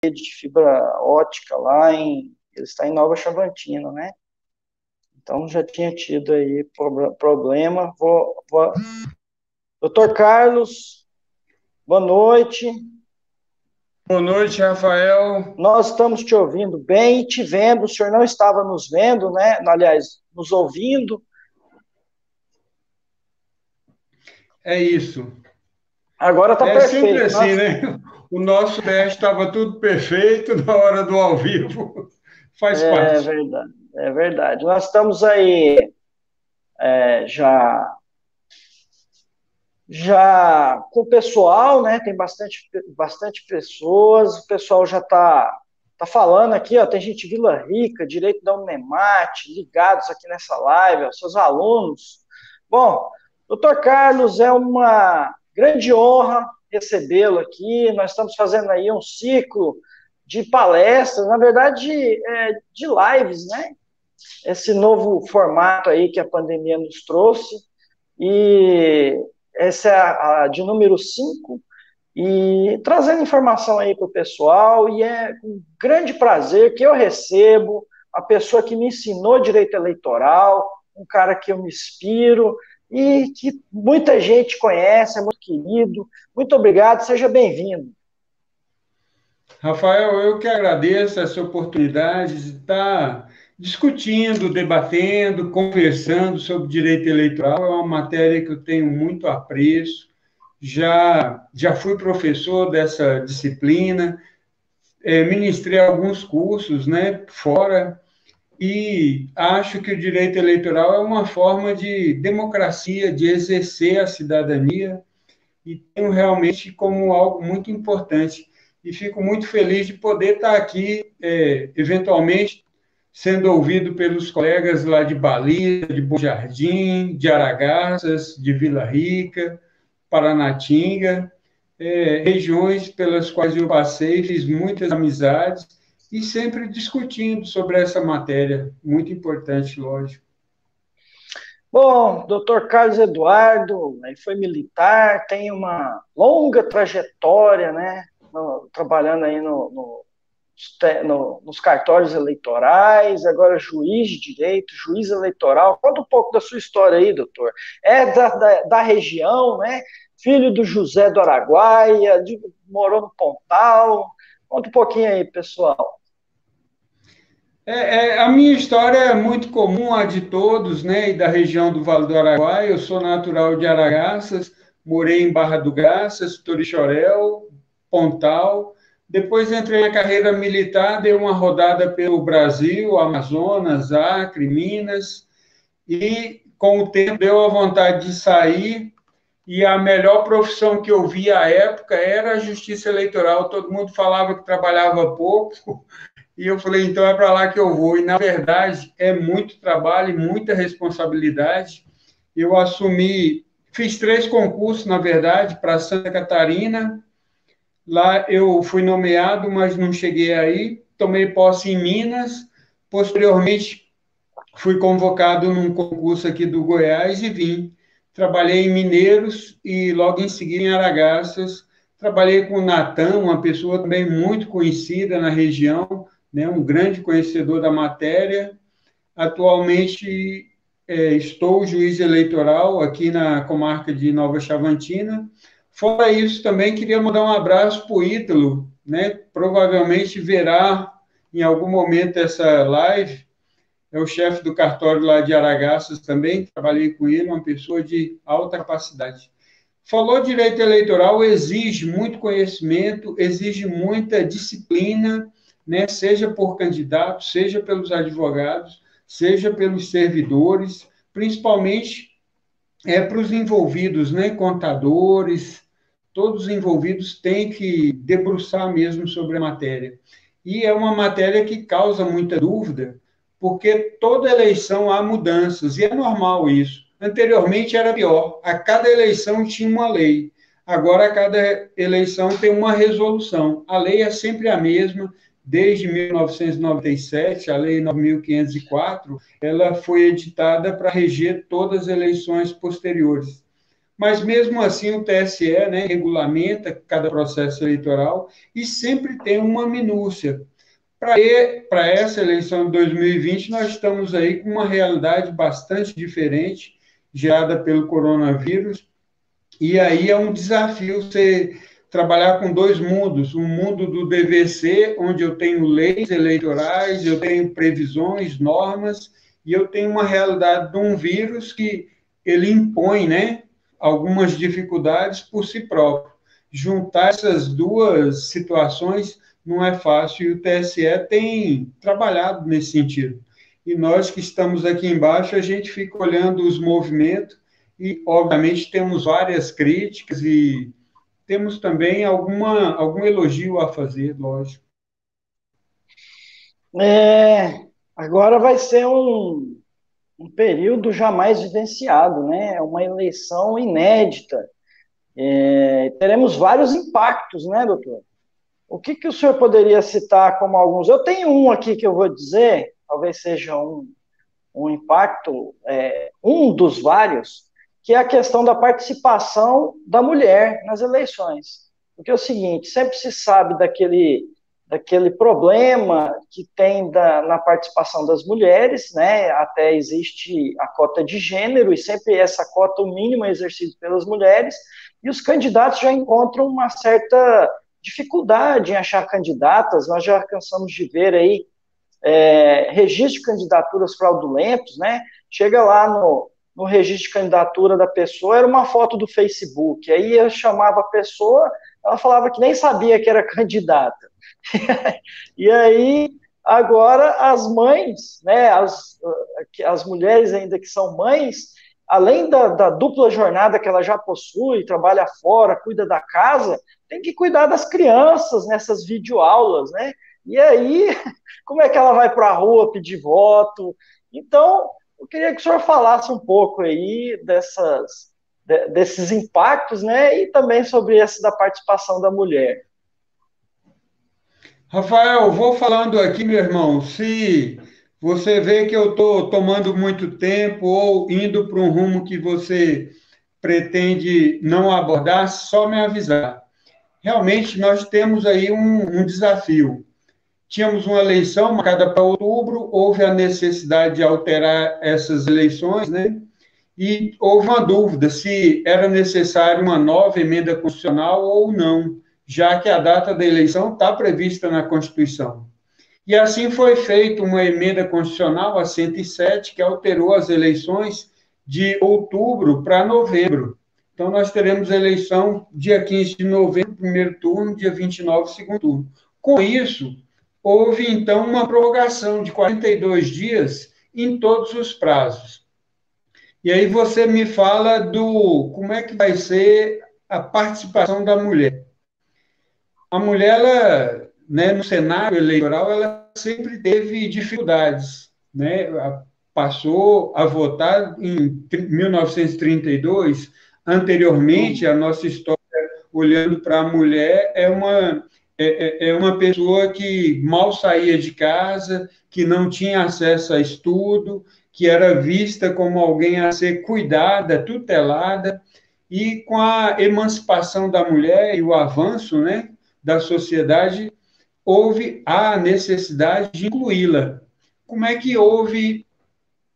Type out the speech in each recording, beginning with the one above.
rede de fibra ótica lá ele está em Nova Chavantina, né? Então já tinha tido aí problema. Doutor Carlos, boa noite. Boa noite, Rafael. Nós estamos te ouvindo bem e te vendo. O senhor não estava nos vendo, né? Aliás, nos ouvindo. É isso. Agora está É sempre perfeito. assim, né? O nosso teste estava tudo perfeito na hora do ao vivo. Faz É parte. verdade, é verdade. Nós estamos aí já com o pessoal, né? Tem bastante pessoas. O pessoal já tá falando aqui, ó. Tem gente de Vila Rica, direito da Unemate, ligados aqui nessa live, ó, seus alunos. Bom, doutor Carlos, é uma grande honra recebê-lo aqui. Nós estamos fazendo aí um ciclo de palestras, na verdade, de lives, né? Esse novo formato aí que a pandemia nos trouxe. E essa é a de número 5 e trazendo informação aí para o pessoal, e é com grande prazer que eu recebo a pessoa que me ensinou direito eleitoral, um cara que eu me inspiro e que muita gente conhece, é muito querido. Muito obrigado, seja bem-vindo. Rafael, eu que agradeço essa oportunidade de estar discutindo, debatendo, conversando sobre direito eleitoral. É uma matéria que eu tenho muito apreço. Já fui professor dessa disciplina, ministrei alguns cursos, né, fora. E acho que o direito eleitoral é uma forma de democracia, de exercer a cidadania, e tenho realmente como algo muito importante. E fico muito feliz de poder estar aqui, eventualmente, sendo ouvido pelos colegas lá de Baliza, de Bom Jardim, de Aragarças, de Vila Rica, Paranatinga, regiões pelas quais eu passei, fiz muitas amizades, e sempre discutindo sobre essa matéria, muito importante, lógico. Bom, doutor Carlos Eduardo, ele foi militar, tem uma longa trajetória, né, trabalhando aí nos cartórios eleitorais, agora juiz de direito, juiz eleitoral. Conta um pouco da sua história aí, doutor. É da região, né? Filho do José do Araguaia, morou no Pontal. Conta um pouquinho aí, pessoal. A minha história é muito comum à de todos, né, e da região do Vale do Araguaia. Eu sou natural de Aragarças, morei em Barra do Garças, Torixoréu, Pontal. Depois entrei na carreira militar, dei uma rodada pelo Brasil, Amazonas, Acre, Minas, e com o tempo deu a vontade de sair, e a melhor profissão que eu via à época era a justiça eleitoral. Todo mundo falava que trabalhava pouco, e eu falei, então é para lá que eu vou. E, na verdade, é muito trabalho e muita responsabilidade. Eu assumi, fiz 3 concursos, na verdade, para Santa Catarina. Lá eu fui nomeado, mas não cheguei aí. Tomei posse em Minas. Posteriormente, fui convocado num concurso aqui do Goiás e vim. Trabalhei em Mineiros e logo em seguida em Aragarças. Trabalhei com o Natan, uma pessoa também muito conhecida na região, né, um grande conhecedor da matéria. Atualmente estou juiz eleitoral aqui na comarca de Nova Chavantina. Fora isso, também queria mandar um abraço para o Ítalo, né? Provavelmente verá em algum momento essa live. É o chefe do cartório lá de Aragarças também, trabalhei com ele, uma pessoa de alta capacidade. Falou direito eleitoral, exige muito conhecimento, exige muita disciplina, né? Seja por candidato, seja pelos advogados, seja pelos servidores, principalmente para os envolvidos, né? Contadores, todos os envolvidos têm que debruçar mesmo sobre a matéria. E é uma matéria que causa muita dúvida, porque toda eleição há mudanças, e é normal isso. Anteriormente era pior, a cada eleição tinha uma lei, agora a cada eleição tem uma resolução. A lei é sempre a mesma, desde 1997, a Lei 9.504, ela foi editada para reger todas as eleições posteriores. mas mesmo assim o TSE, né, regulamenta cada processo eleitoral e sempre tem uma minúcia. Para essa eleição de 2020, nós estamos aí com uma realidade bastante diferente, gerada pelo coronavírus, e aí é um desafio você trabalhar com dois mundos, um mundo do DVC, onde eu tenho leis eleitorais, eu tenho previsões, normas, e eu tenho uma realidade de um vírus que ele impõe, né, algumas dificuldades por si próprio. Juntar essas duas situações não é fácil, e o TSE tem trabalhado nesse sentido. E nós que estamos aqui embaixo, a gente fica olhando os movimentos e, obviamente, temos várias críticas e temos também algum elogio a fazer, lógico. Agora vai ser um período jamais vivenciado, né? É uma eleição inédita. Teremos vários impactos, né, doutor? O que o senhor poderia citar como alguns? Eu tenho um aqui que eu vou dizer, talvez seja um impacto, um dos vários, que é a questão da participação da mulher nas eleições. Porque é o seguinte, sempre se sabe daquele problema que tem na participação das mulheres, né? Até existe a cota de gênero, e sempre essa cota, o mínimo, é exercido pelas mulheres, e os candidatos já encontram uma certa dificuldade em achar candidatas. Nós já cansamos de ver aí registro de candidaturas fraudulentos, né? Chega lá no registro de candidatura da pessoa, era uma foto do Facebook, aí eu chamava a pessoa, ela falava que nem sabia que era candidata. E aí, agora, as mães, né, as mulheres ainda que são mães, além da dupla jornada que ela já possui, trabalha fora, cuida da casa, tem que cuidar das crianças nessas videoaulas, né? E aí, como é que ela vai para a rua pedir voto? Então, eu queria que o senhor falasse um pouco aí desses impactos, né? E também sobre esse da participação da mulher. Rafael, vou falando aqui, meu irmão, se você vê que eu estou tomando muito tempo ou indo para um rumo que você pretende não abordar, só me avisar. Realmente, nós temos aí um desafio. Tínhamos uma eleição marcada para outubro, houve a necessidade de alterar essas eleições, né? E houve uma dúvida se era necessária uma nova emenda constitucional ou não, já que a data da eleição está prevista na Constituição. E assim foi feita uma emenda constitucional, a 107, que alterou as eleições de outubro para novembro. Então, nós teremos eleição dia 15 de novembro, primeiro turno, dia 29, segundo turno. Com isso, houve, então, uma prorrogação de 42 dias em todos os prazos. E aí você me fala como é que vai ser a participação da mulher. A mulher, ela, né, no cenário eleitoral, ela sempre teve dificuldades, né? Passou a votar em 1932. Anteriormente, a nossa história, olhando para a mulher, é uma pessoa que mal saía de casa, que não tinha acesso a estudo, que era vista como alguém a ser cuidada, tutelada, e com a emancipação da mulher e o avanço, né, da sociedade, houve a necessidade de incluí-la. Como é que houve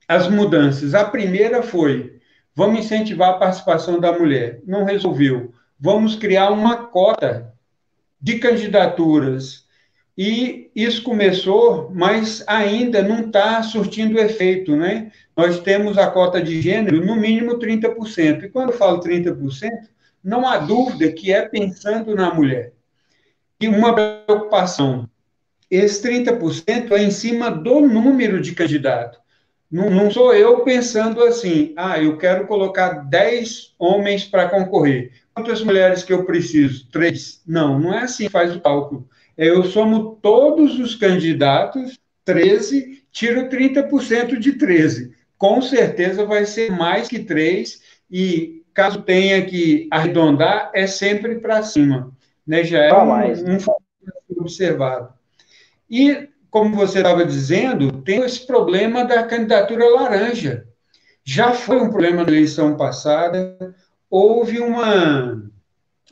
as mudanças? A primeira foi: vamos incentivar a participação da mulher. Não resolveu. Vamos criar uma cota de candidaturas. E isso começou, mas ainda não está surtindo efeito, né? Nós temos a cota de gênero, no mínimo 30%. E quando eu falo 30%, não há dúvida que é pensando na mulher. E uma preocupação, esse 30% é em cima do número de candidatos. Não sou eu pensando assim, eu quero colocar 10 homens para concorrer. Quantas mulheres que eu preciso? 3. Não é assim que faz o cálculo. Eu somo todos os candidatos, 13, tiro 30% de 13. Com certeza vai ser mais que 3, e caso tenha que arredondar, é sempre para cima. Né? Já é um fator observado. E, como você estava dizendo, tem esse problema da candidatura laranja. Já foi um problema na eleição passada, houve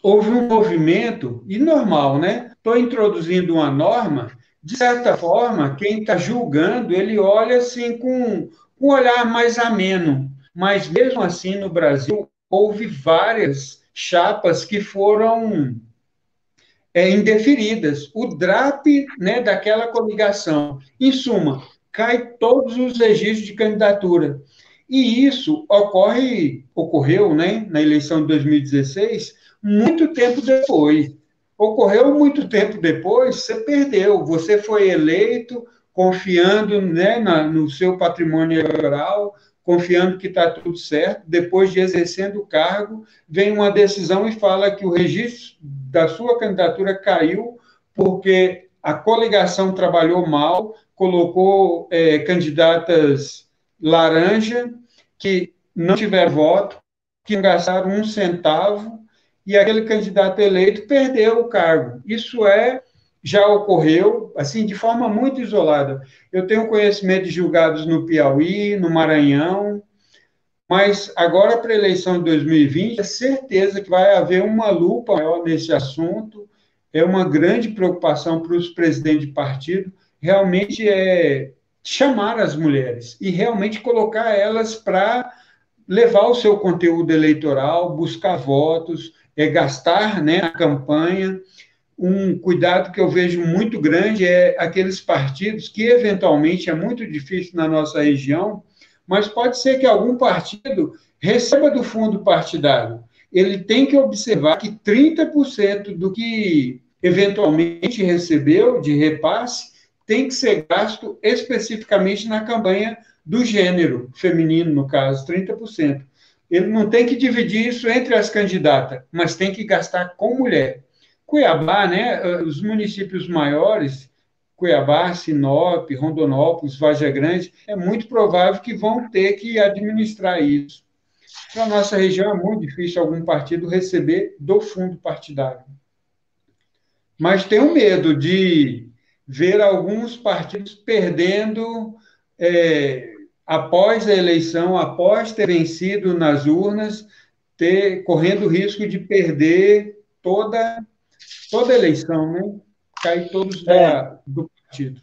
houve um movimento, e normal, né? Estou introduzindo uma norma, de certa forma, quem está julgando, ele olha assim com um olhar mais ameno, mas mesmo assim no Brasil houve várias chapas que foram indeferidas. O DRAP, né, daquela coligação, em suma, cai todos os registros de candidatura. E isso ocorreu, né, na eleição de 2016, muito tempo depois. Ocorreu muito tempo depois, você perdeu. Você foi eleito confiando, né, no seu patrimônio eleitoral, confiando que está tudo certo. Depois de exercendo o cargo, vem uma decisão e fala que o registro da sua candidatura caiu porque a coligação trabalhou mal, colocou candidatas laranja que não tiveram voto, que não gastaram um centavo, e aquele candidato eleito perdeu o cargo. Isso já ocorreu, assim, de forma muito isolada. Eu tenho conhecimento de julgados no Piauí, no Maranhão, mas agora, para a eleição de 2020, é certeza que vai haver uma lupa maior nesse assunto, é uma grande preocupação para os presidentes de partido, realmente chamar as mulheres e realmente colocar elas para levar o seu conteúdo eleitoral, buscar votos, gastar, né, a campanha. Um cuidado que eu vejo muito grande é aqueles partidos que, eventualmente, é muito difícil na nossa região, mas pode ser que algum partido receba do fundo partidário. Ele tem que observar que 30% do que eventualmente recebeu de repasse tem que ser gasto especificamente na campanha do gênero feminino, no caso, 30%. Ele não tem que dividir isso entre as candidatas, mas tem que gastar com mulher. Cuiabá, né, os municípios maiores, Cuiabá, Sinop, Rondonópolis, Vargem Grande, é muito provável que vão ter que administrar isso. Para a nossa região é muito difícil algum partido receber do fundo partidário. Mas tenho medo de ver alguns partidos perdendo após a eleição, após ter vencido nas urnas, correndo o risco de perder toda a eleição, né? Cai todos do partido.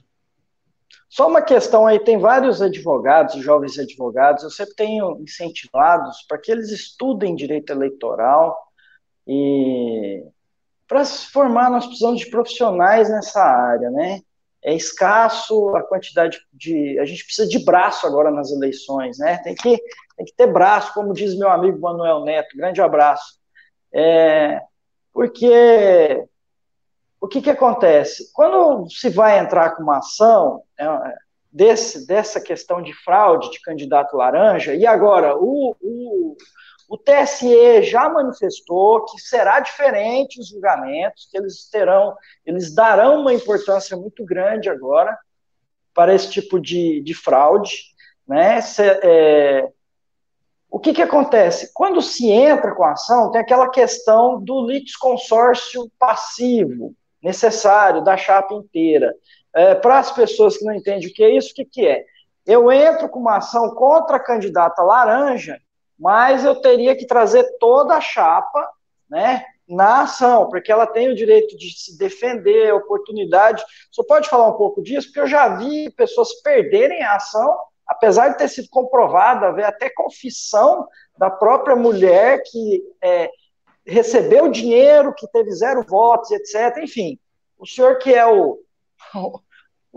Só uma questão aí, tem vários advogados, jovens advogados, eu sempre tenho incentivados para que eles estudem direito eleitoral e para se formar nós precisamos de profissionais nessa área, né? É escasso a quantidade a gente precisa de braço agora nas eleições, né? Tem que ter braço, como diz meu amigo Manuel Neto, grande abraço. Porque o que acontece? Quando se vai entrar com uma ação dessa questão de fraude de candidato laranja, e agora o TSE já manifestou que será diferente os julgamentos, que eles darão uma importância muito grande agora para esse tipo de fraude, né? O que acontece? Quando se entra com a ação, tem aquela questão do litisconsórcio passivo, necessário, da chapa inteira. Para as pessoas que não entendem o que é isso, o que é? Eu entro com uma ação contra a candidata laranja, mas eu teria que trazer toda a chapa, né, na ação, porque ela tem o direito de se defender, oportunidade. Só pode falar um pouco disso? Porque eu já vi pessoas perderem a ação, apesar de ter sido comprovada, haver até confissão da própria mulher que recebeu dinheiro, que teve 0 votos, etc. Enfim, o senhor que é o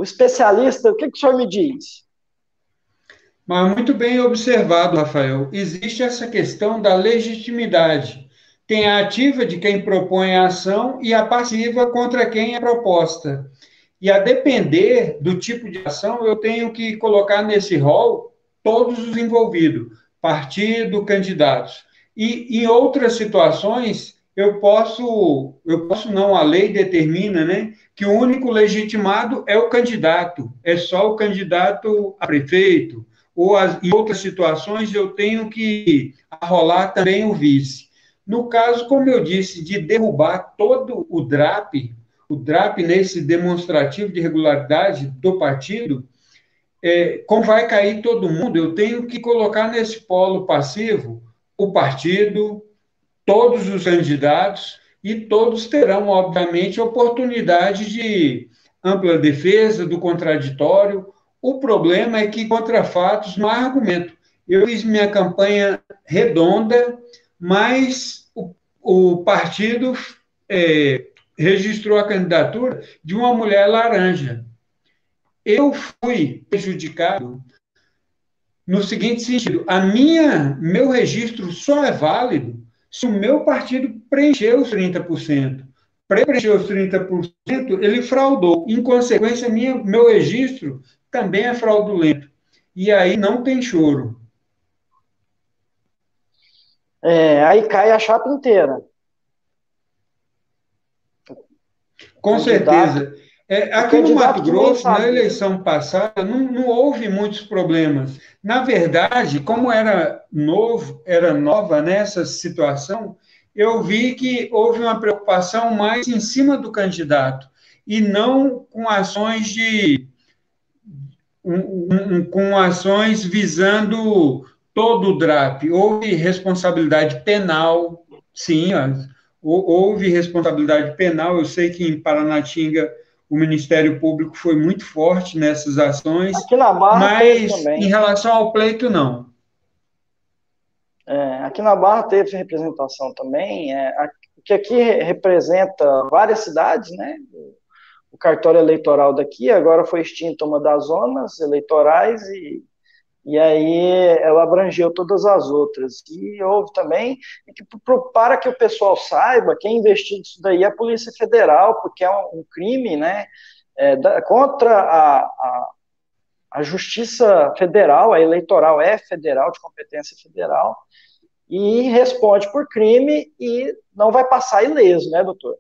especialista, o que o senhor me diz? Mas muito bem observado, Rafael. Existe essa questão da legitimidade. Tem a ativa de quem propõe a ação e a passiva contra quem é proposta. E a depender do tipo de ação, eu tenho que colocar nesse rol todos os envolvidos, partido, candidatos. E em outras situações, eu posso não, a lei determina, né, que o único legitimado é o candidato, é só o candidato a prefeito, ou em outras situações eu tenho que arrolar também o vice. No caso, como eu disse, de derrubar todo o DRAP nesse demonstrativo de regularidade do partido, como vai cair todo mundo, eu tenho que colocar nesse polo passivo o partido, todos os candidatos e todos terão, obviamente, oportunidade de ampla defesa do contraditório. O problema é que contra fatos não há argumento. Eu fiz minha campanha redonda, mas o partido registrou a candidatura de uma mulher laranja. Eu fui prejudicado no seguinte sentido: meu registro só é válido se o meu partido preencher os 30%. Para preencher os 30%, ele fraudou. Em consequência, meu registro também é fraudulento. E aí não tem choro. Aí cai a chapa inteira. Com certeza. Aqui no Mato Grosso, na eleição passada, não houve muitos problemas. Na verdade, como era nova nessa situação, eu vi que houve uma preocupação mais em cima do candidato e não com ações com ações visando todo o DRAP. Houve responsabilidade penal, sim, houve responsabilidade penal. Eu sei que em Paranatinga o Ministério Público foi muito forte nessas ações, aqui na Barra mas também. Em relação ao pleito, não. Aqui na Barra teve representação também, que aqui representa várias cidades, né? O cartório eleitoral daqui agora foi extinto uma das zonas eleitorais e aí ela abrangeu todas as outras. E houve também, para que o pessoal saiba, quem investiga isso daí é a Polícia Federal, porque é um crime, né, contra a Justiça Federal, a eleitoral é federal, de competência federal, e responde por crime e não vai passar ileso, né, doutor?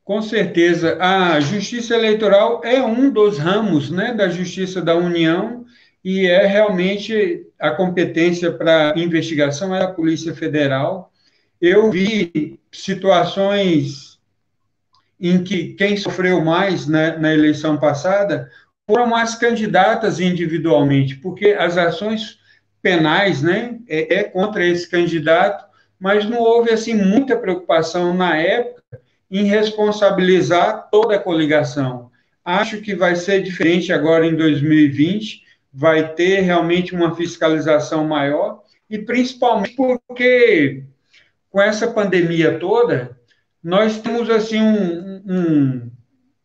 Com certeza. A Justiça Eleitoral é um dos ramos, né, da Justiça da União, e é realmente a competência para investigação é a Polícia Federal. Eu vi situações em que quem sofreu mais, né, na eleição passada foram as candidatas individualmente, porque as ações penais, né, contra esse candidato, mas não houve assim muita preocupação na época em responsabilizar toda a coligação. Acho que vai ser diferente agora em 2020, vai ter realmente uma fiscalização maior, e principalmente porque com essa pandemia toda, nós temos assim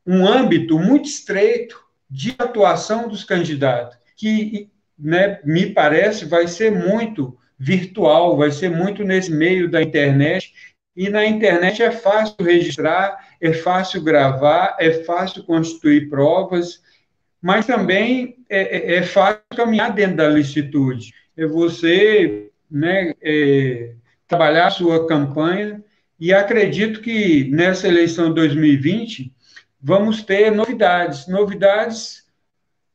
um âmbito muito estreito de atuação dos candidatos, que, né, me parece, vai ser muito virtual, vai ser muito nesse meio da internet, e na internet é fácil registrar, é fácil gravar, é fácil constituir provas, mas também é fácil caminhar dentro da licitude. É você, né, trabalhar a sua campanha, e acredito que nessa eleição de 2020 vamos ter novidades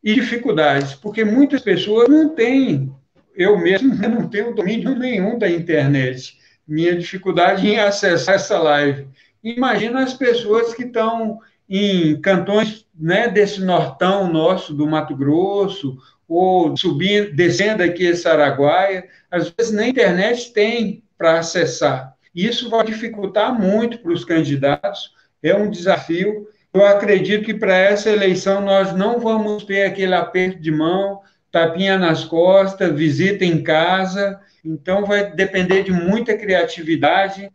e dificuldades, porque muitas pessoas não têm, eu mesmo não tenho domínio nenhum da internet. Minha dificuldade em acessar essa live. Imagina as pessoas que estão em cantões, né, desse nortão nosso do Mato Grosso, ou subindo, descendo aqui a Saraguaia, às vezes nem internet tem para acessar. Isso vai dificultar muito para os candidatos, é um desafio. Eu acredito que para essa eleição nós não vamos ter aquele aperto de mão, tapinha nas costas, visita em casa. Então vai depender de muita criatividade.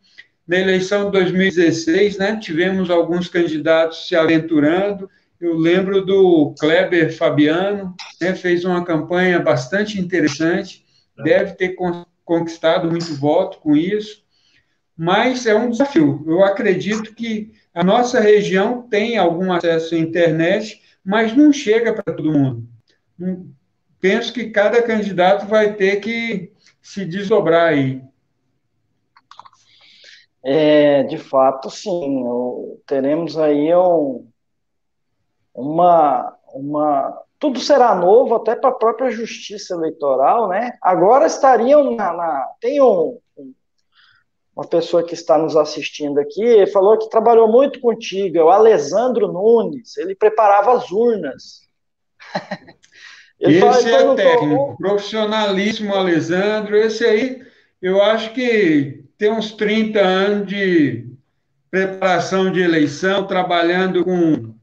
Na eleição de 2016, né, tivemos alguns candidatos se aventurando. Eu lembro do Kleber Fabiano, né, fez uma campanha bastante interessante, deve ter conquistado muito voto com isso, mas é um desafio. Eu acredito que a nossa região tem algum acesso à internet, mas não chega para todo mundo. Penso que cada candidato vai ter que se desdobrar aí. De fato, sim. Teremos aí tudo será novo até para a própria justiça eleitoral, né? Agora estariam tem uma pessoa que está nos assistindo aqui, falou que trabalhou muito contigo, é o Alessandro Nunes, ele preparava as urnas. Esse é técnico, profissionalíssimo, Alessandro. Esse aí, eu acho que tem uns 30 anos de preparação de eleição, trabalhando com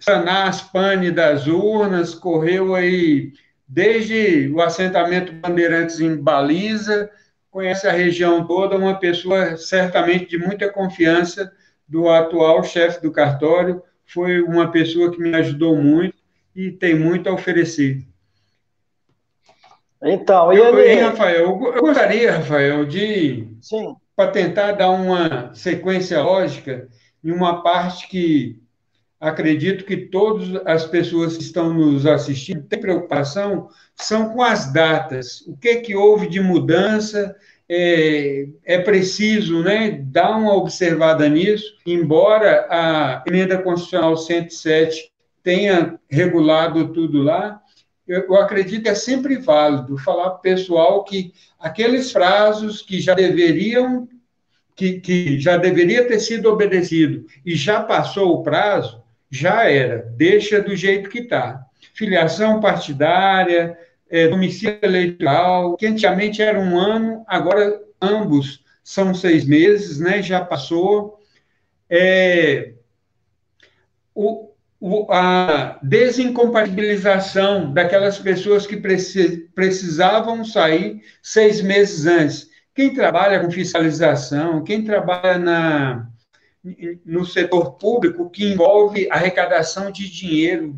sanar as pane das urnas, correu aí desde o assentamento Bandeirantes em Baliza, conhece a região toda, uma pessoa certamente de muita confiança do atual chefe do cartório, foi uma pessoa que me ajudou muito e tem muito a oferecer. Então, Rafael, eu gostaria, Rafael, Sim. para tentar dar uma sequência lógica em uma parte que acredito que todas as pessoas que estão nos assistindo têm preocupação, são com as datas. O que houve de mudança? É preciso, né, dar uma observada nisso, embora a Emenda Constitucional 107 tenha regulado tudo lá, eu acredito que é sempre válido falar para o pessoal que aqueles prazos que já deveriam, que já deveria ter sido obedecido e já passou o prazo, já era, deixa do jeito que está. Filiação partidária, domicílio eleitoral, que antigamente era 1 ano, agora ambos são 6 meses, né? Já passou. A desincompatibilização daquelas pessoas que precisavam sair 6 meses antes. Quem trabalha com fiscalização, quem trabalha no setor público, que envolve arrecadação de dinheiro,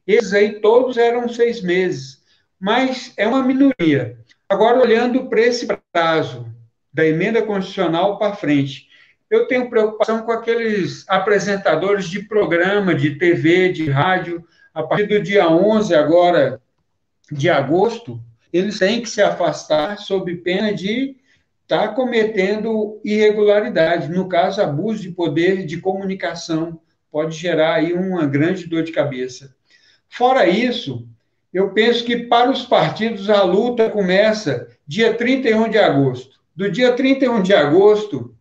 esses aí todos eram 6 meses, mas é uma minoria. Agora, olhando para esse prazo da emenda constitucional para frente, eu tenho preocupação com aqueles apresentadores de programa, de TV, de rádio, a partir do dia 11 agora de agosto, eles têm que se afastar sob pena de estar cometendo irregularidade, no caso, abuso de poder de comunicação, pode gerar aí uma grande dor de cabeça. Fora isso, eu penso que para os partidos a luta começa dia 31 de agosto. Do dia 31 de agosto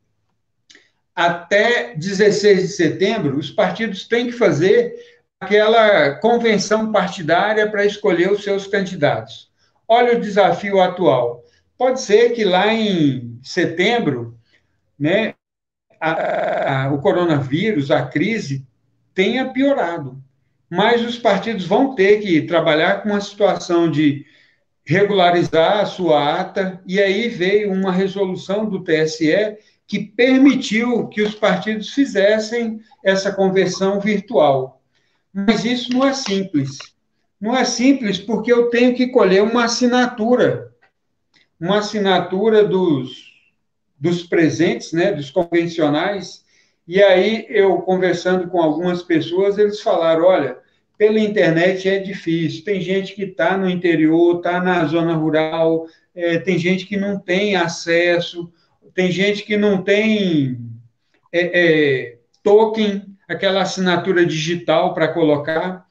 até 16 de setembro, os partidos têm que fazer aquela convenção partidária para escolher os seus candidatos. Olha o desafio atual. Pode ser que lá em setembro, né, o coronavírus, a crise, tenha piorado. Mas os partidos vão ter que trabalhar com uma situação de regularizar a sua ata, e aí veio uma resolução do TSE que permitiu que os partidos fizessem essa conversão virtual. Mas isso não é simples. Não é simples porque eu tenho que colher uma assinatura dos presentes, né, dos convencionais, e aí eu, conversando com algumas pessoas, eles falaram, olha, pela internet é difícil, tem gente que está no interior, está na zona rural, tem gente que não tem acesso, tem gente que não tem token, aquela assinatura digital para colocar,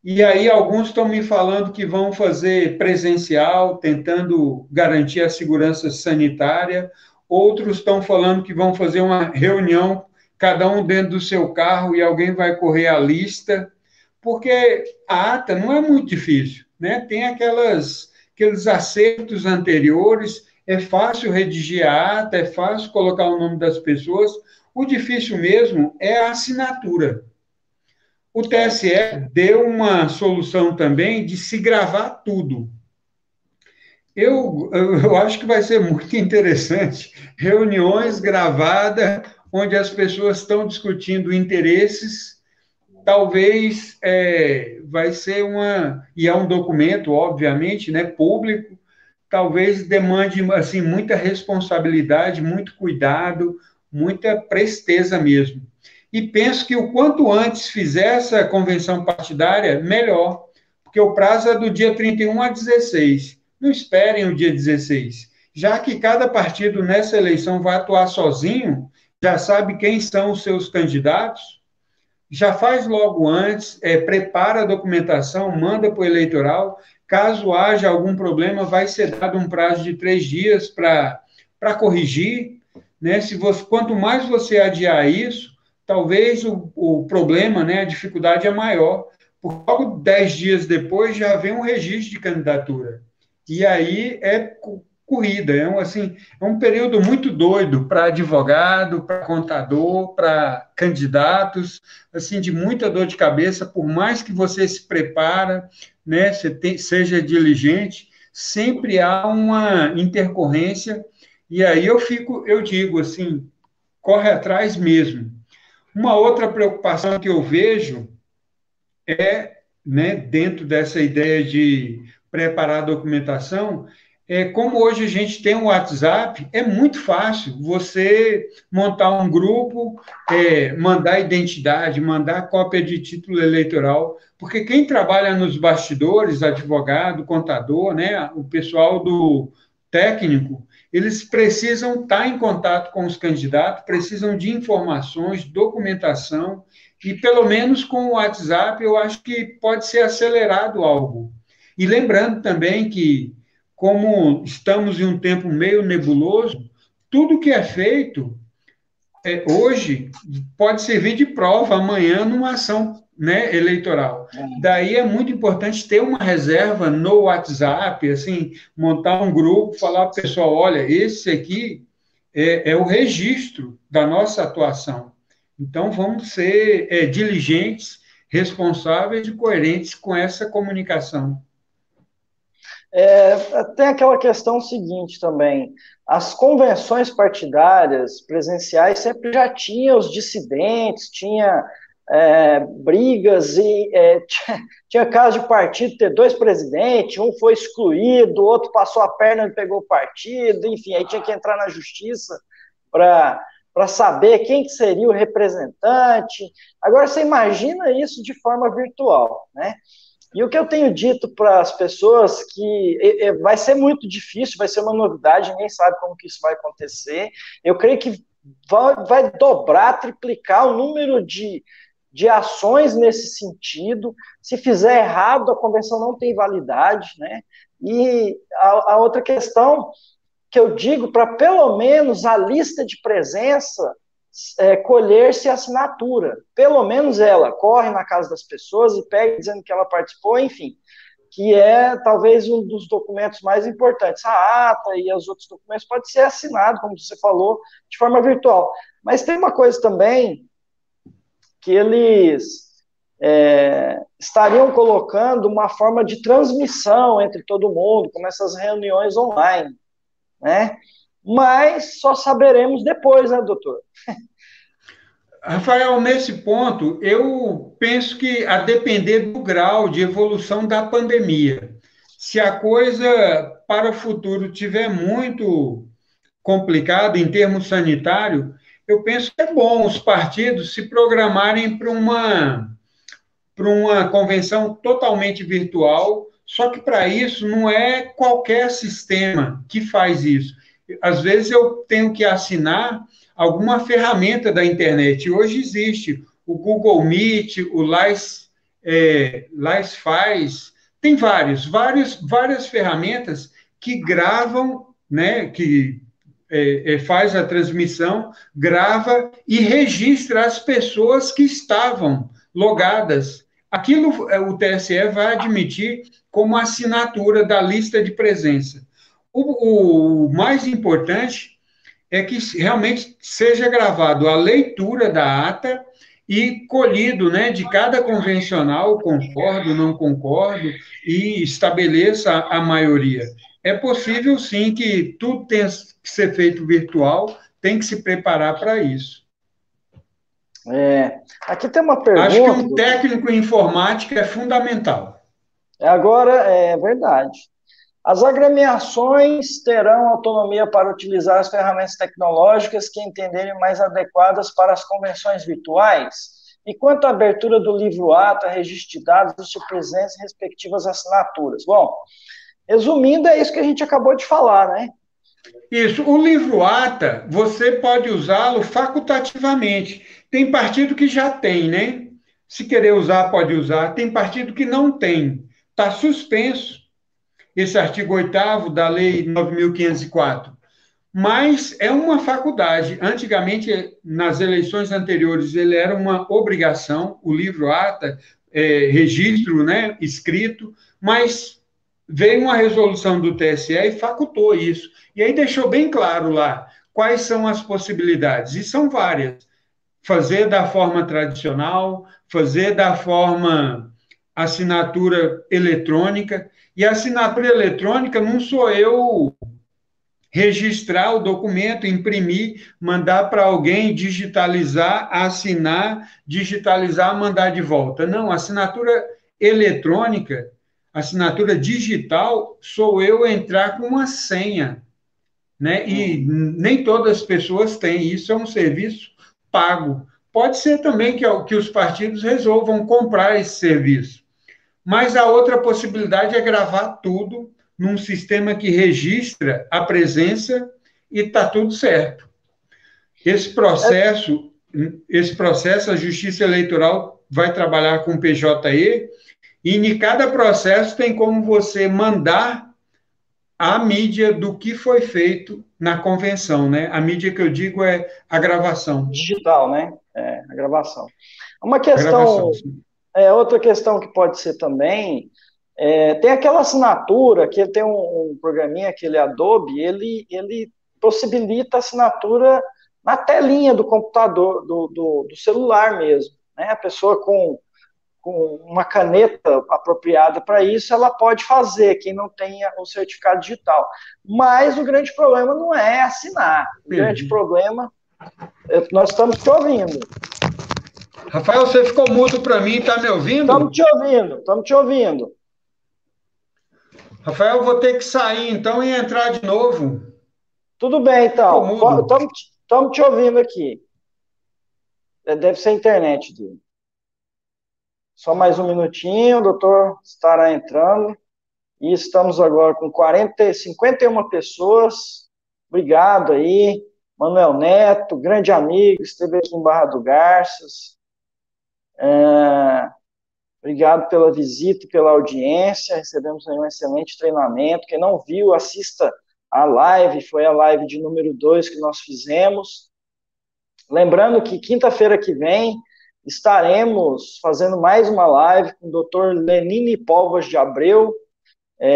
e aí alguns estão me falando que vão fazer presencial, tentando garantir a segurança sanitária, outros estão falando que vão fazer uma reunião, cada um dentro do seu carro, e alguém vai correr a lista, porque a ata não é muito difícil, né? Tem aqueles acertos anteriores, é fácil redigir a ata, é fácil colocar o nome das pessoas, o difícil mesmo é a assinatura. O TSE deu uma solução também de se gravar tudo. Eu acho que vai ser muito interessante reuniões gravadas, onde as pessoas estão discutindo interesses. Talvez vai ser e é um documento, obviamente, né, público, talvez demande assim, muita responsabilidade, muito cuidado, muita presteza mesmo. E penso que o quanto antes fizer essa convenção partidária, melhor, porque o prazo é do dia 31 a 16. Não esperem o dia 16, já que cada partido nessa eleição vai atuar sozinho, já sabe quem são os seus candidatos, já faz logo antes, prepara a documentação, manda para o eleitoral. Caso haja algum problema, vai ser dado um prazo de 3 dias para corrigir. Né? Quanto mais você adiar isso, talvez o problema, né, a dificuldade é maior, porque logo 10 dias depois já vem um registro de candidatura. E aí corrida. É um período muito doido para advogado, para contador, para candidatos, assim, de muita dor de cabeça, por mais que você se prepara, né, seja diligente, sempre há uma intercorrência, e aí eu digo assim, corre atrás mesmo. Uma outra preocupação que eu vejo é, né, dentro dessa ideia de preparar a documentação, como hoje a gente tem um WhatsApp, é muito fácil você montar um grupo, mandar identidade, mandar cópia de título eleitoral, porque quem trabalha nos bastidores, advogado, contador, né, o pessoal do técnico, eles precisam estar em contato com os candidatos, precisam de informações, documentação, e pelo menos com o WhatsApp eu acho que pode ser acelerado algo. E lembrando também que, como estamos em um tempo meio nebuloso, tudo que é feito hoje pode servir de prova amanhã numa ação, né, eleitoral. Daí é muito importante ter uma reserva no WhatsApp, assim, montar um grupo, falar para o pessoal, olha, esse aqui é o registro da nossa atuação. Então, vamos ser diligentes, responsáveis e coerentes com essa comunicação. Tem aquela questão seguinte também, as convenções partidárias presenciais sempre já tinham os dissidentes, tinha brigas e tinha caso de partido ter dois presidentes, um foi excluído, o outro passou a perna e pegou o partido, enfim, aí tinha que entrar na justiça para saber quem que seria o representante. Agora, você imagina isso de forma virtual, né? E o que eu tenho dito para as pessoas que vai ser muito difícil, vai ser uma novidade, ninguém sabe como que isso vai acontecer. Eu creio que vai dobrar, triplicar o número de ações nesse sentido. Se fizer errado, a convenção não tem validade, né? E a outra questão que eu digo, para pelo menos a lista de presença colher-se assinatura. Pelo menos ela corre na casa das pessoas e pega dizendo que ela participou, enfim, que é talvez um dos documentos mais importantes. A ata e os outros documentos pode ser assinado, como você falou, de forma virtual. Mas tem uma coisa também que eles estariam colocando uma forma de transmissão entre todo mundo, como essas reuniões online, né? Mas só saberemos depois, né, doutor? Rafael, nesse ponto, eu penso que a depender do grau de evolução da pandemia, se a coisa para o futuro tiver muito complicada em termos sanitários, eu penso que é bom os partidos se programarem para uma convenção totalmente virtual, só que para isso não é qualquer sistema que faz isso. Às vezes eu tenho que assinar alguma ferramenta da internet. Hoje existe o Google Meet, o Livefaz, tem várias ferramentas que gravam, né, que faz a transmissão, grava e registra as pessoas que estavam logadas. Aquilo o TSE vai admitir como assinatura da lista de presença. O mais importante é que realmente seja gravado a leitura da ata e colhido, né, de cada convencional, concordo, não concordo, e estabeleça a maioria. É possível, sim, que tudo tenha que ser feito virtual, tem que se preparar para isso. Aqui tem uma pergunta. Acho que um técnico em informática é fundamental. Agora, é verdade. As agremiações terão autonomia para utilizar as ferramentas tecnológicas que entenderem mais adequadas para as convenções virtuais? E quanto à abertura do livro-ata, registro de dados dos presidentes e respectivas assinaturas? Bom, resumindo, é isso que a gente acabou de falar, né? Isso. O livro-ata, você pode usá-lo facultativamente. Tem partido que já tem, né? Se querer usar, pode usar. Tem partido que não tem. Está suspenso esse artigo 8º da Lei 9.504. Mas é uma faculdade. Antigamente, nas eleições anteriores, ele era uma obrigação, o livro-ata, registro, né, escrito, mas veio uma resolução do TSE e facultou isso. E aí deixou bem claro lá quais são as possibilidades, e são várias. Fazer da forma tradicional, fazer da forma assinatura eletrônica, e a assinatura eletrônica não sou eu registrar o documento, imprimir, mandar para alguém, digitalizar, assinar, digitalizar, mandar de volta. Não, assinatura eletrônica, assinatura digital, sou eu entrar com uma senha, né? E nem todas as pessoas têm, isso é um serviço pago. Pode ser também que os partidos resolvam comprar esse serviço. Mas a outra possibilidade é gravar tudo num sistema que registra a presença e está tudo certo. Esse processo, a Justiça Eleitoral vai trabalhar com o PJE e em cada processo tem como você mandar a mídia do que foi feito na convenção, né? A mídia que eu digo é a gravação. Digital, né? É, a gravação. Uma A gravação, questão, sim. outra questão que pode ser também, tem aquela assinatura, que tem um programinha, aquele Adobe, ele possibilita a assinatura na telinha do computador, do celular mesmo, né? A pessoa com uma caneta apropriada para isso, ela pode fazer, quem não tenha o certificado digital. Mas o grande problema não é assinar. O grande problema, nós estamos te ouvindo. Rafael, você ficou mudo para mim, está me ouvindo? Estamos te ouvindo, estamos te ouvindo. Rafael, vou ter que sair então e entrar de novo. Tudo bem, então. Estamos te ouvindo aqui. Deve ser a internet dele. Só mais um minutinho, o doutor estará entrando. E estamos agora com 51 pessoas. Obrigado aí. Manuel Neto, grande amigo, esteve aqui em Barra do Garças. Obrigado pela visita e pela audiência. Recebemos aí um excelente treinamento. Quem não viu, assista a live. Foi a live de número 2 que nós fizemos. Lembrando que quinta-feira que vem estaremos fazendo mais uma live com o Dr. Lenine Povas de Abreu,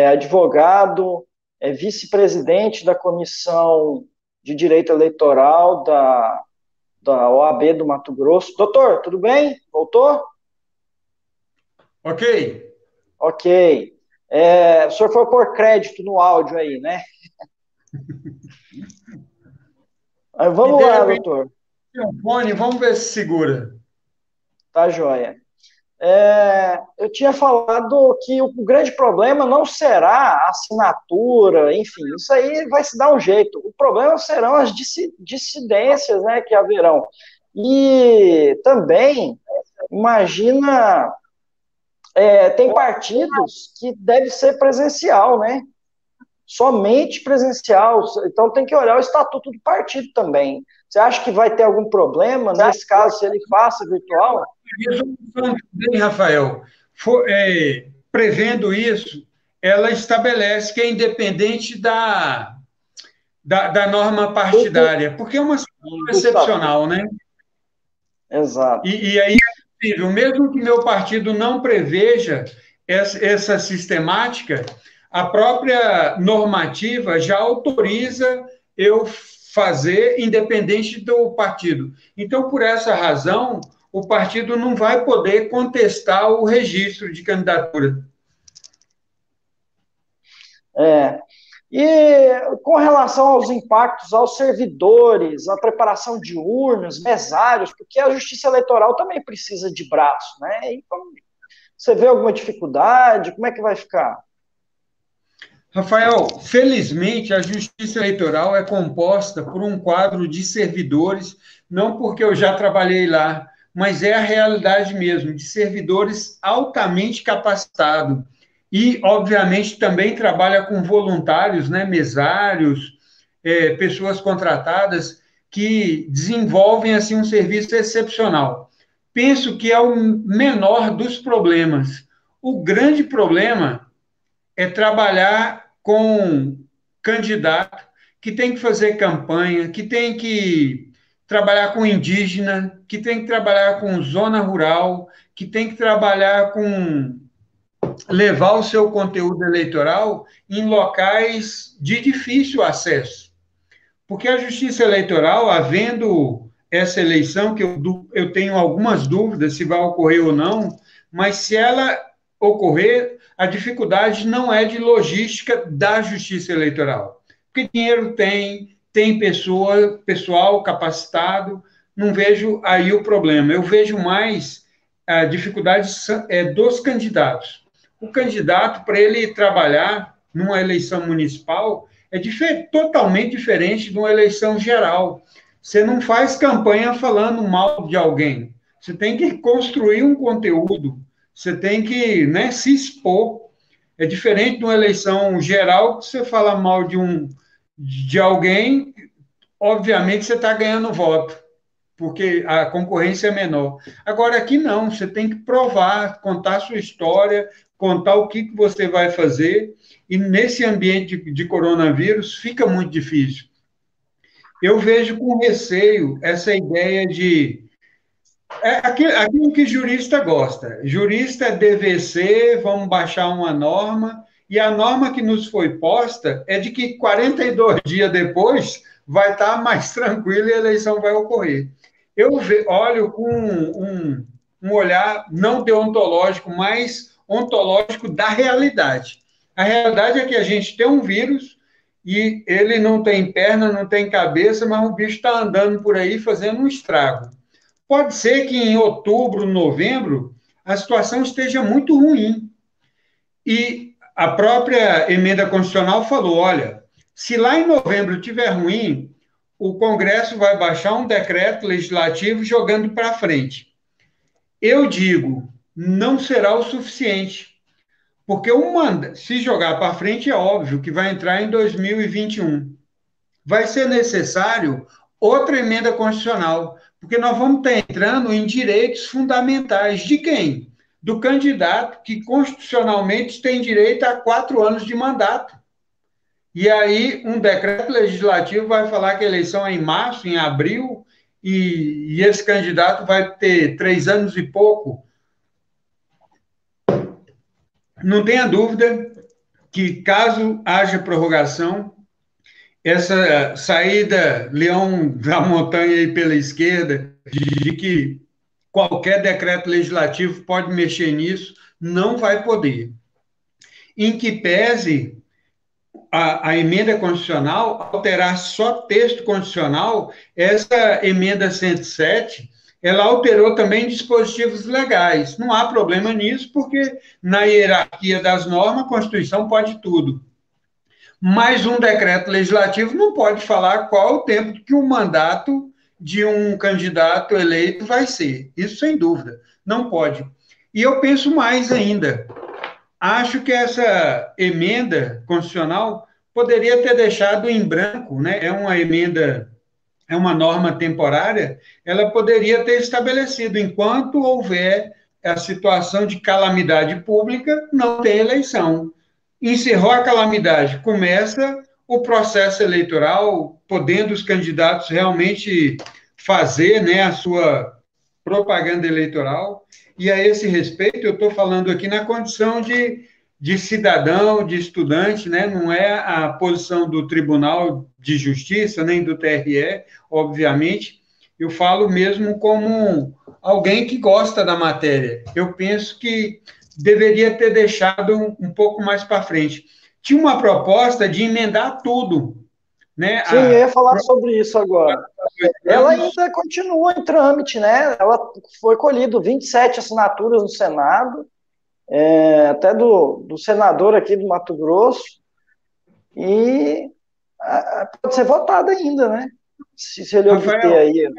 advogado, vice-presidente da Comissão de Direito Eleitoral da OAB do Mato Grosso. Doutor, tudo bem? Voltou? Ok. Ok. O senhor foi pôr crédito no áudio aí, né? Vamos lá, doutor. Fone, vamos ver se segura. Tá joia. Eu tinha falado que o grande problema não será a assinatura, enfim, isso aí vai se dar um jeito. O problema serão as dissidências, né, que haverão. E também, imagina, tem partidos que deve ser presencial, né? Somente presencial. Então tem que olhar o estatuto do partido também. Você acha que vai ter algum problema nesse caso se ele faça virtual? Resolução também, Rafael, prevendo isso, ela estabelece que é independente da norma partidária, porque é uma situação excepcional, né? Exato. E aí é possível, mesmo que meu partido não preveja essa sistemática, a própria normativa já autoriza eu fazer independente do partido. Então, por essa razão, o partido não vai poder contestar o registro de candidatura. E com relação aos impactos aos servidores, a preparação de urnas, mesários, porque a Justiça Eleitoral também precisa de braço, né? Então, você vê alguma dificuldade? Como é que vai ficar? Rafael, felizmente a Justiça Eleitoral é composta por um quadro de servidores, não porque eu já trabalhei lá, mas é a realidade mesmo, de servidores altamente capacitados. E, obviamente, também trabalha com voluntários, né, mesários, pessoas contratadas que desenvolvem assim um serviço excepcional. Penso que é o menor dos problemas. O grande problema é trabalhar com candidato que tem que fazer campanha, que tem que trabalhar com indígena, que tem que trabalhar com zona rural, que tem que trabalhar com levar o seu conteúdo eleitoral em locais de difícil acesso. Porque a Justiça Eleitoral, havendo essa eleição, que eu tenho algumas dúvidas se vai ocorrer ou não, mas se ela ocorrer, a dificuldade não é de logística da Justiça Eleitoral. Porque dinheiro tem pessoal capacitado, não vejo aí o problema. Eu vejo mais a dificuldade dos candidatos. O candidato, para ele trabalhar numa eleição municipal, totalmente diferente de uma eleição geral. Você não faz campanha falando mal de alguém. Você tem que construir um conteúdo. Você tem que, né, se expor. É diferente de uma eleição geral que você fala mal de alguém, obviamente você está ganhando voto, porque a concorrência é menor. Agora, aqui não, você tem que provar, contar a sua história, contar o que você vai fazer, e nesse ambiente de coronavírus fica muito difícil. Eu vejo com receio essa ideia de... aquilo que jurista gosta. Jurista é DVC, vamos baixar uma norma, e a norma que nos foi posta é de que 42 dias depois vai estar mais tranquilo e a eleição vai ocorrer. Eu olho com um olhar não deontológico, mas ontológico da realidade. A realidade é que a gente tem um vírus e ele não tem perna, não tem cabeça, mas o bicho está andando por aí fazendo um estrago. Pode ser que em outubro, novembro, a situação esteja muito ruim. E a própria emenda constitucional falou, olha, se lá em novembro estiver ruim, o Congresso vai baixar um decreto legislativo jogando para frente. Eu digo, não será o suficiente, porque se jogar para frente é óbvio que vai entrar em 2021. Vai ser necessário outra emenda constitucional, porque nós vamos estar entrando em direitos fundamentais de quem? Do candidato que constitucionalmente tem direito a 4 anos de mandato. E aí um decreto legislativo vai falar que a eleição é em março, em abril, e esse candidato vai ter 3 anos e pouco. Não tenha dúvida que, caso haja prorrogação, essa saída leão da montanha aí pela esquerda, de que qualquer decreto legislativo pode mexer nisso, não vai poder. Em que pese a emenda constitucional alterar só texto constitucional, essa emenda 107, ela alterou também dispositivos legais. Não há problema nisso, porque na hierarquia das normas, a Constituição pode tudo. Mas um decreto legislativo não pode falar qual o tempo que o mandato de um candidato eleito vai ser. Isso sem dúvida, não pode. E eu penso mais ainda. Acho que essa emenda constitucional poderia ter deixado em branco, né? É uma emenda, é uma norma temporária, ela poderia ter estabelecido, enquanto houver a situação de calamidade pública, não tem eleição. Encerrou a calamidade, começa o processo eleitoral, podendo os candidatos realmente fazer, né, a sua propaganda eleitoral. E a esse respeito, eu estou falando aqui na condição de cidadão, de estudante, né? Não é a posição do Tribunal de Justiça, nem do TRE, obviamente. Eu falo mesmo como alguém que gosta da matéria. Eu penso que deveria ter deixado um pouco mais para frente. Tinha uma proposta de emendar tudo, né? Sim, eu ia falar sobre isso agora. Ela ainda continua em trâmite, né? Ela foi colhido 27 assinaturas no Senado, até do senador aqui do Mato Grosso, e pode ser votada ainda, né? Se ele obter aí.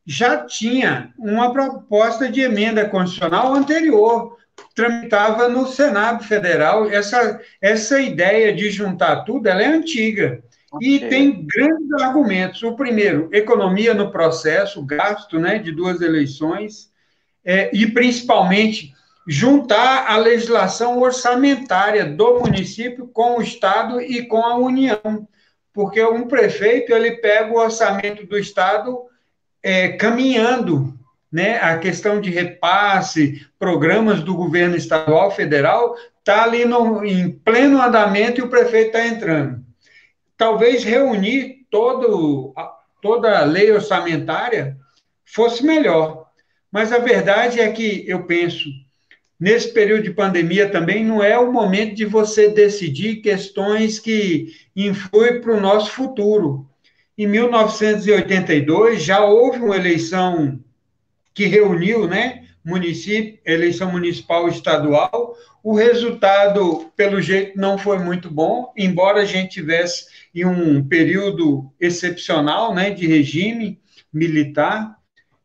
Já tinha uma proposta de emenda constitucional anterior, tramitava no Senado Federal. Essa ideia de juntar tudo, ela é antiga. E tem grandes argumentos. O primeiro, economia no processo, gasto, né, de 2 eleições, e principalmente juntar a legislação orçamentária do município com o Estado e com a União. Porque um prefeito, ele pega o orçamento do Estado caminhando né, a questão de repasse, programas do governo estadual, federal, está ali em pleno andamento e o prefeito está entrando. Talvez reunir toda a lei orçamentária fosse melhor. Mas a verdade é que eu penso, nesse período de pandemia também, não é o momento de você decidir questões que influem para o nosso futuro. Em 1982, já houve uma eleição que reuniu, né, município, eleição municipal e estadual. O resultado, pelo jeito, não foi muito bom, embora a gente tivesse em um período excepcional, né, de regime militar.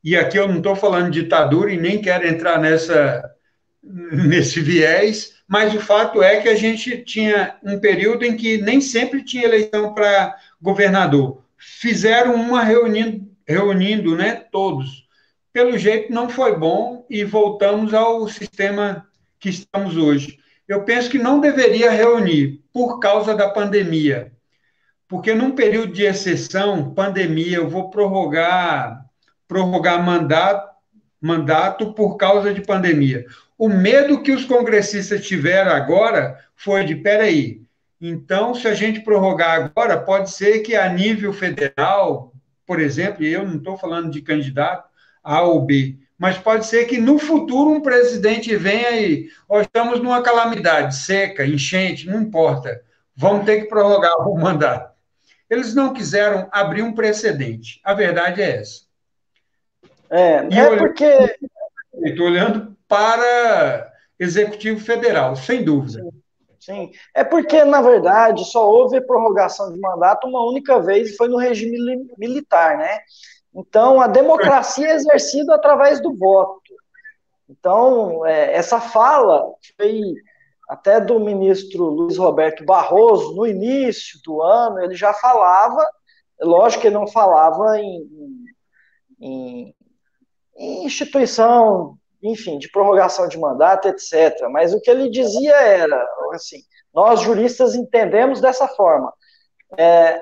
E aqui eu não estou falando de ditadura e nem quero entrar nesse viés, mas o fato é que a gente tinha um período em que nem sempre tinha eleição para governador. Fizeram uma reunindo, né, todos. Pelo jeito não foi bom e voltamos ao sistema que estamos hoje. Eu penso que não deveria reunir por causa da pandemia, porque num período de exceção, pandemia, eu vou prorrogar mandato por causa de pandemia. O medo que os congressistas tiveram agora foi de, peraí, então, se a gente prorrogar agora, pode ser que a nível federal, por exemplo, e eu não estou falando de candidato A ou B, mas pode ser que no futuro um presidente venha e, ó, estamos numa calamidade, seca, enchente, não importa, vamos ter que prorrogar o mandato. Eles não quiseram abrir um precedente. A verdade é essa. E Porque... olhando para Executivo Federal, sem dúvida. Sim, sim. É porque, na verdade, só houve prorrogação de mandato uma única vez e foi no regime militar, né? Então, a democracia é exercida através do voto. Então, essa fala foi até do ministro Luiz Roberto Barroso, no início do ano, ele já falava, lógico que ele não falava em instituição, enfim, de prorrogação de mandato, etc. Mas o que ele dizia era, assim, nós juristas entendemos dessa forma.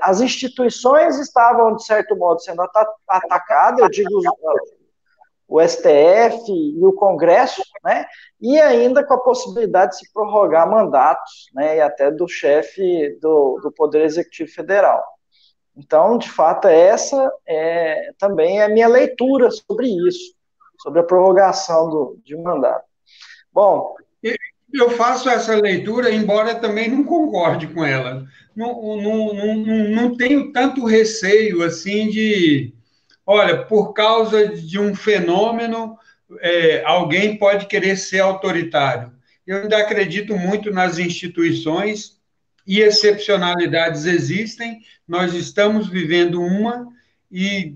As instituições estavam, de certo modo, sendo atacadas, eu digo o STF e o Congresso, né? E ainda com a possibilidade de se prorrogar mandatos, né? E até do chefe do Poder Executivo Federal. Então, de fato, essa também é a minha leitura sobre isso, sobre a prorrogação de mandato. Bom, eu faço essa leitura, embora também não concorde com ela. Não tenho tanto receio assim de, olha, por causa de um fenômeno, alguém pode querer ser autoritário. Eu ainda acredito muito nas instituições e excepcionalidades existem, nós estamos vivendo uma, e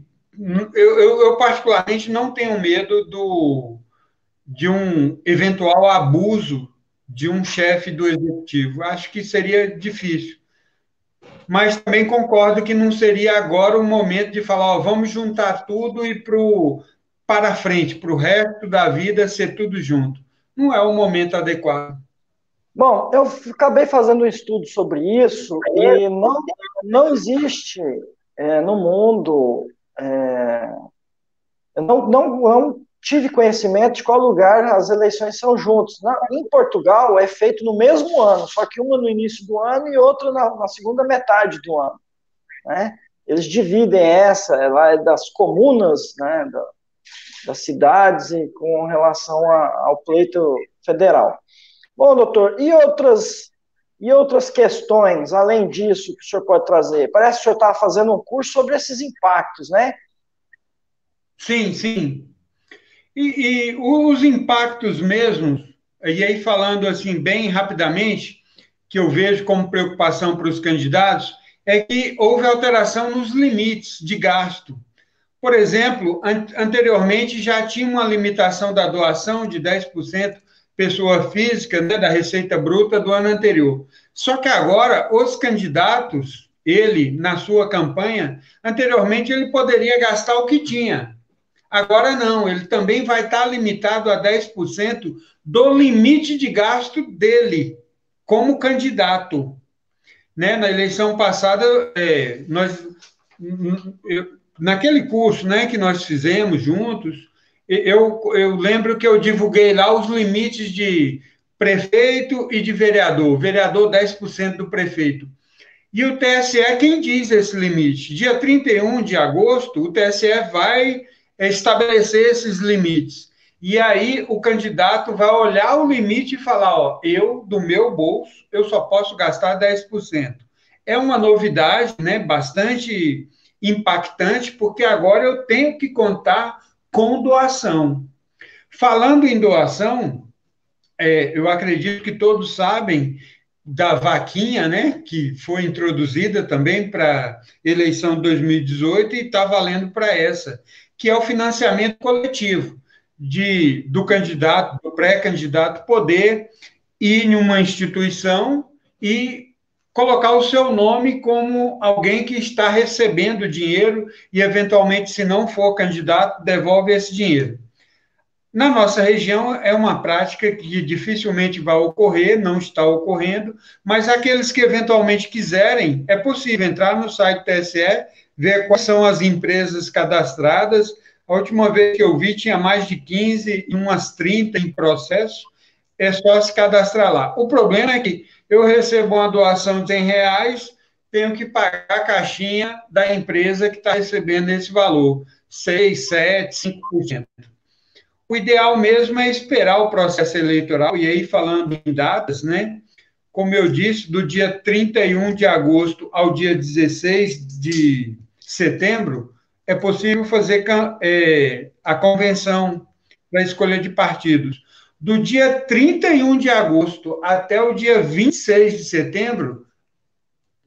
eu particularmente não tenho medo de um eventual abuso de um chefe do executivo. Acho que seria difícil. Mas também concordo que não seria agora o momento de falar, ó, vamos juntar tudo e para frente, para o resto da vida ser tudo junto. Não é o momento adequado. Bom, eu acabei fazendo um estudo sobre isso e não existe no mundo, eu não tive conhecimento de qual lugar as eleições são juntas. Em Portugal é feito no mesmo ano, só que uma no início do ano e outra na segunda metade do ano, né? Eles dividem ela é das comunas, né, das cidades com relação ao pleito federal. Bom, doutor, e outras questões, além disso, que o senhor pode trazer? Parece que o senhor estava fazendo um curso sobre esses impactos, né? Sim, sim. E os impactos mesmos, e aí falando assim bem rapidamente, que eu vejo como preocupação para os candidatos, é que houve alteração nos limites de gasto. Por exemplo, anteriormente já tinha uma limitação da doação de 10% pessoa física, né, da receita bruta do ano anterior. Só que agora os candidatos, ele, na sua campanha, anteriormente ele poderia gastar o que tinha. Agora não, ele também vai estar limitado a 10% do limite de gasto dele, como candidato. Né? Na eleição passada, naquele curso, né, que nós fizemos juntos, eu lembro que eu divulguei lá os limites de prefeito e de vereador. Vereador, 10% do prefeito. E o TSE quem diz esse limite? Dia 31 de agosto, o TSE vai estabelecer esses limites. E aí o candidato vai olhar o limite e falar, ó, eu, do meu bolso, eu só posso gastar 10%. É uma novidade, né, bastante impactante, porque agora eu tenho que contar com doação. Falando em doação, eu acredito que todos sabem da vaquinha, né, que foi introduzida também para a eleição de 2018 e está valendo para essa, que é o financiamento coletivo do candidato, do pré-candidato poder ir em uma instituição e colocar o seu nome como alguém que está recebendo dinheiro e, eventualmente, se não for candidato, devolve esse dinheiro. Na nossa região, é uma prática que dificilmente vai ocorrer, não está ocorrendo, mas aqueles que eventualmente quiserem, é possível entrar no site do TSE, ver quais são as empresas cadastradas. A última vez que eu vi, tinha mais de 15 e umas 30 em processo, é só se cadastrar lá. O problema é que eu recebo uma doação de R$ 100, tenho que pagar a caixinha da empresa que está recebendo esse valor, 6, 7, 5%. O ideal mesmo é esperar o processo eleitoral, e aí falando em datas, né? Como eu disse, do dia 31 de agosto ao dia 16 de setembro, é possível fazer a convenção para a escolha de partidos. Do dia 31 de agosto até o dia 26 de setembro,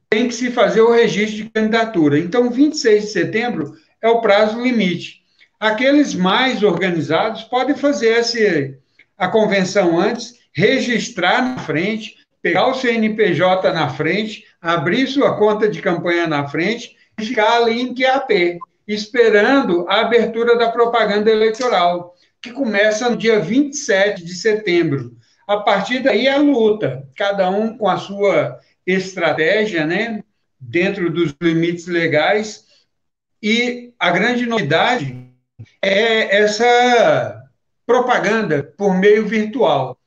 tem que se fazer o registro de candidatura. Então, 26 de setembro é o prazo limite. Aqueles mais organizados podem fazer a convenção antes, registrar na frente, pegar o CNPJ na frente, abrir sua conta de campanha na frente e ficar ali em QAP, esperando a abertura da propaganda eleitoral, que começa no dia 27 de setembro. A partir daí é a luta, cada um com a sua estratégia, né, dentro dos limites legais, e a grande novidade é essa propaganda por meio virtual.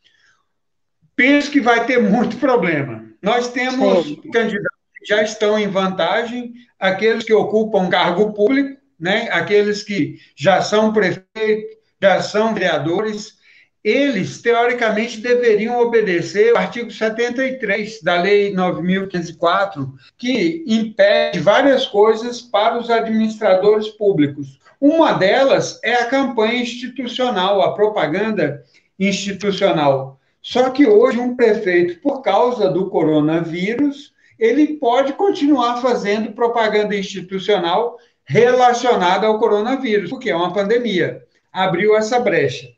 Penso que vai ter muito problema. Nós temos Sim. candidatos que já estão em vantagem, aqueles que ocupam cargo público, né? Aqueles que já são prefeitos, já são vereadores, eles, teoricamente, deveriam obedecer o artigo 73 da Lei 9.504, que impede várias coisas para os administradores públicos. Uma delas é a campanha institucional, a propaganda institucional. Só que hoje um prefeito, por causa do coronavírus, ele pode continuar fazendo propaganda institucional relacionada ao coronavírus, porque é uma pandemia. Abriu essa brecha.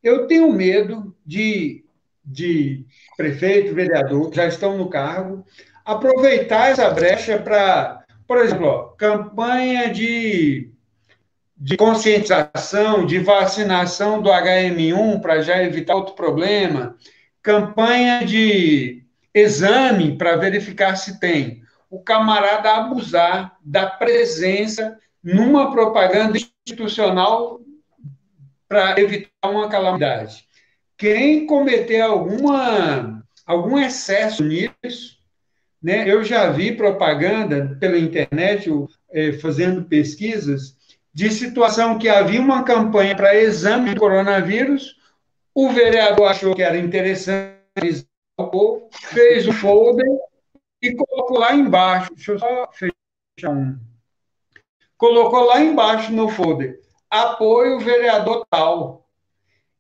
Eu tenho medo de prefeito, vereador, que já estão no cargo, aproveitar essa brecha para, por exemplo, campanha de conscientização, de vacinação do HM1 para já evitar outro problema, campanha de exame para verificar se tem. O camarada abusar da presença numa propaganda institucional para evitar uma calamidade. Quem cometer algum excesso nisso, né? Eu já vi propaganda pela internet, fazendo pesquisas, de situação que havia uma campanha para exame do coronavírus, o vereador achou que era interessante, fez o folder e colocou lá embaixo. Deixa eu só fechar um. Colocou lá embaixo no folder: apoio vereador tal.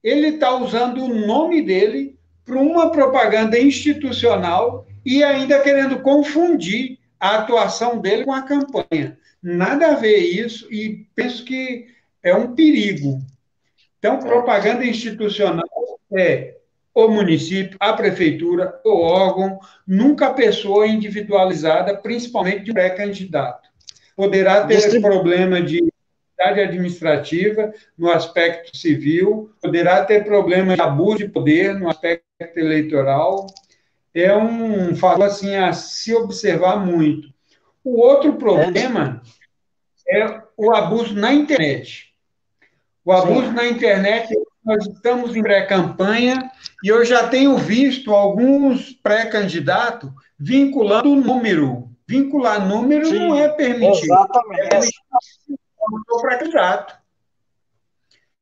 Ele está usando o nome dele para uma propaganda institucional e ainda querendo confundir a atuação dele com a campanha. Nada a ver isso, e penso que é um perigo. Então, propaganda institucional é o município, a prefeitura, o órgão, nunca a pessoa individualizada, principalmente de pré-candidato. Poderá ter problema de administrativa no aspecto civil, poderá ter problema de abuso de poder no aspecto eleitoral. É um fator assim a se observar muito. O outro problema é o abuso na internet. O Sim. abuso na internet, nós estamos em pré-campanha e eu já tenho visto alguns pré-candidatos vinculando número. Vincular número não é Sim, permitido. É exatamente. permitido o pré-candidato.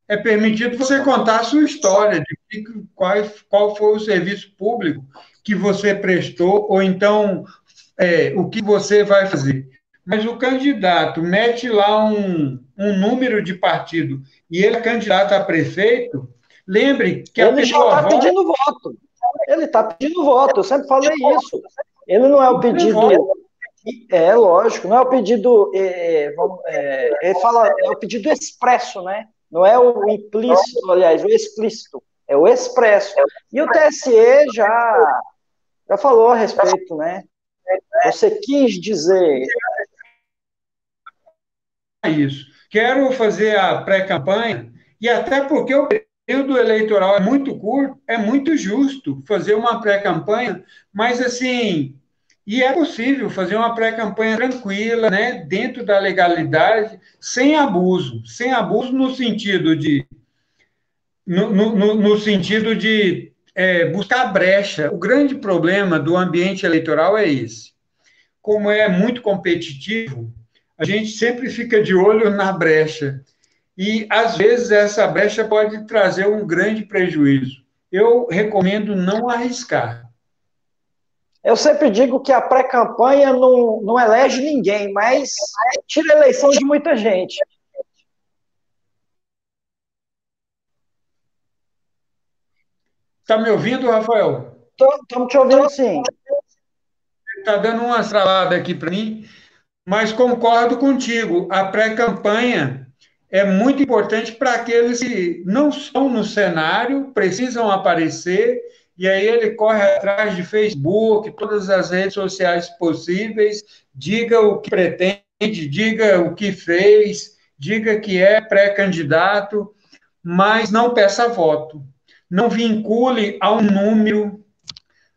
É permitido você contar a sua história, qual foi o serviço público que você prestou, ou então o que você vai fazer. Mas o candidato mete lá um número de partido e ele é candidato a prefeito, lembre que a Ele já pessoa está vota pedindo voto. Ele está pedindo voto, eu sempre falei isso. Ele não é o e ele vota. pedido. É lógico, não é o pedido. Ele fala, é o pedido expresso, né? Não é o implícito, aliás, o explícito, é o expresso. E o TSE já falou a respeito, né? Você quis dizer. Isso. Quero fazer a pré-campanha, e até porque o período eleitoral é muito curto, é muito justo fazer uma pré-campanha, mas assim, e é possível fazer uma pré-campanha tranquila, né, dentro da legalidade, sem abuso no sentido de, no sentido de buscar brecha. O grande problema do ambiente eleitoral é esse. Como é muito competitivo, a gente sempre fica de olho na brecha. E, às vezes, essa brecha pode trazer um grande prejuízo. Eu recomendo não arriscar. Eu sempre digo que a pré-campanha não elege ninguém, mas tira a eleição de muita gente. Está me ouvindo, Rafael? Estamos te ouvindo sim. Está dando uma estralada aqui para mim, mas concordo contigo. A pré-campanha é muito importante para aqueles que não estão no cenário, precisam aparecer, e aí ele corre atrás de Facebook, todas as redes sociais possíveis, diga o que pretende, diga o que fez, diga que é pré-candidato, mas não peça voto. Não vincule a um número.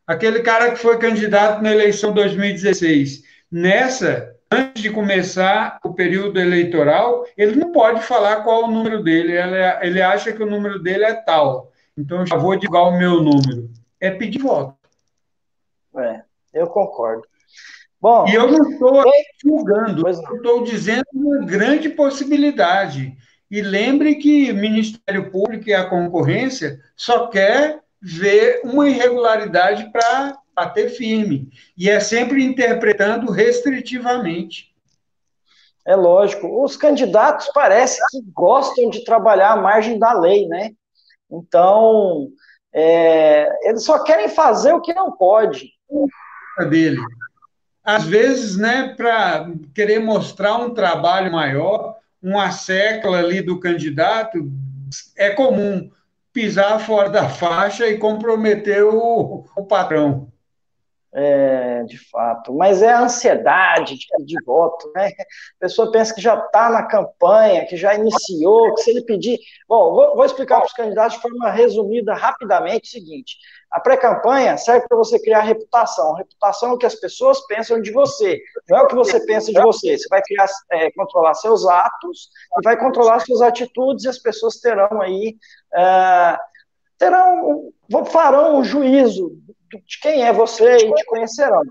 Aquele cara que foi candidato na eleição 2016, nessa, antes de começar o período eleitoral, ele não pode falar qual é o número dele, ele acha que o número dele é tal. Então, eu já vou divulgar o meu número. É pedir voto. É, eu concordo. E Bom, eu não estou bem, julgando, pois não. eu estou dizendo uma grande possibilidade. E lembre que o Ministério Público e a concorrência só quer ver uma irregularidade para bater firme. E é sempre interpretando restritivamente. É lógico. Os candidatos parece que gostam de trabalhar à margem da lei, né? Então, eles só querem fazer o que não pode. Dele. Às vezes, né, para querer mostrar um trabalho maior, uma sécula ali do candidato, é comum pisar fora da faixa e comprometer o patrão. De fato, mas é a ansiedade de pedir voto, né? A pessoa pensa que já está na campanha, que já iniciou, que se ele pedir. Bom, vou explicar para os candidatos de forma resumida, rapidamente, o seguinte: a pré-campanha serve para você criar reputação. Reputação é o que as pessoas pensam de você, não é o que você pensa de você. Você vai criar, controlar seus atos e vai controlar suas atitudes, e as pessoas terão aí. Farão um juízo de quem é você e te conhecerão.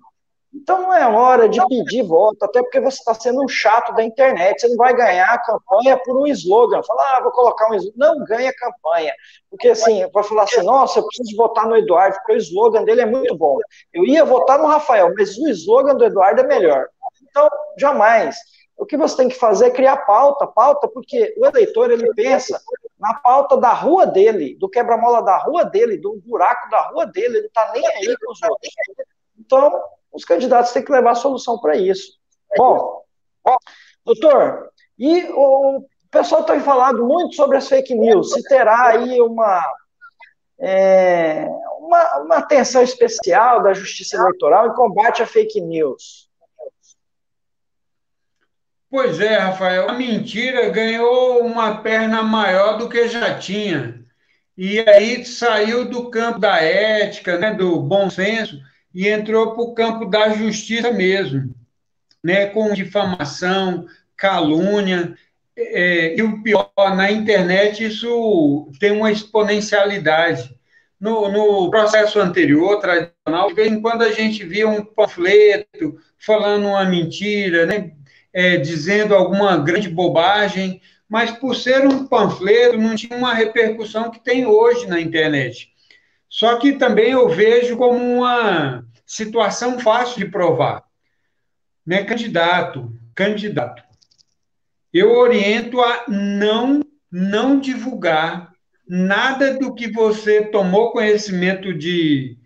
Então não é hora de pedir voto, até porque você está sendo um chato da internet. Você não vai ganhar a campanha por um slogan. Falar, vou colocar um slogan. Não ganha campanha. Porque assim, vai falar assim, nossa, eu preciso votar no Eduardo, porque o slogan dele é muito bom. Eu ia votar no Rafael, mas o slogan do Eduardo é melhor. Então, jamais. O que você tem que fazer é criar pauta, porque o eleitor, ele pensa na pauta da rua dele, do quebra-mola da rua dele, do buraco da rua dele, ele não está nem aí com os outros. Então, os candidatos têm que levar a solução para isso. Bom, doutor, e o pessoal tem falado muito sobre as fake news, se terá aí uma atenção especial da Justiça Eleitoral em combate à fake news. Pois é, Rafael, a mentira ganhou uma perna maior do que já tinha. E aí saiu do campo da ética, né, do bom senso, e entrou para o campo da justiça mesmo, né, com difamação, calúnia. E o pior, na internet isso tem uma exponencialidade. No processo anterior, tradicional, de vez em quando a gente via um panfleto falando uma mentira, né? Dizendo alguma grande bobagem, mas por ser um panfleto, não tinha uma repercussão que tem hoje na internet. Só que também eu vejo como uma situação fácil de provar, né? Candidato. Eu oriento a não divulgar nada do que você tomou conhecimento de,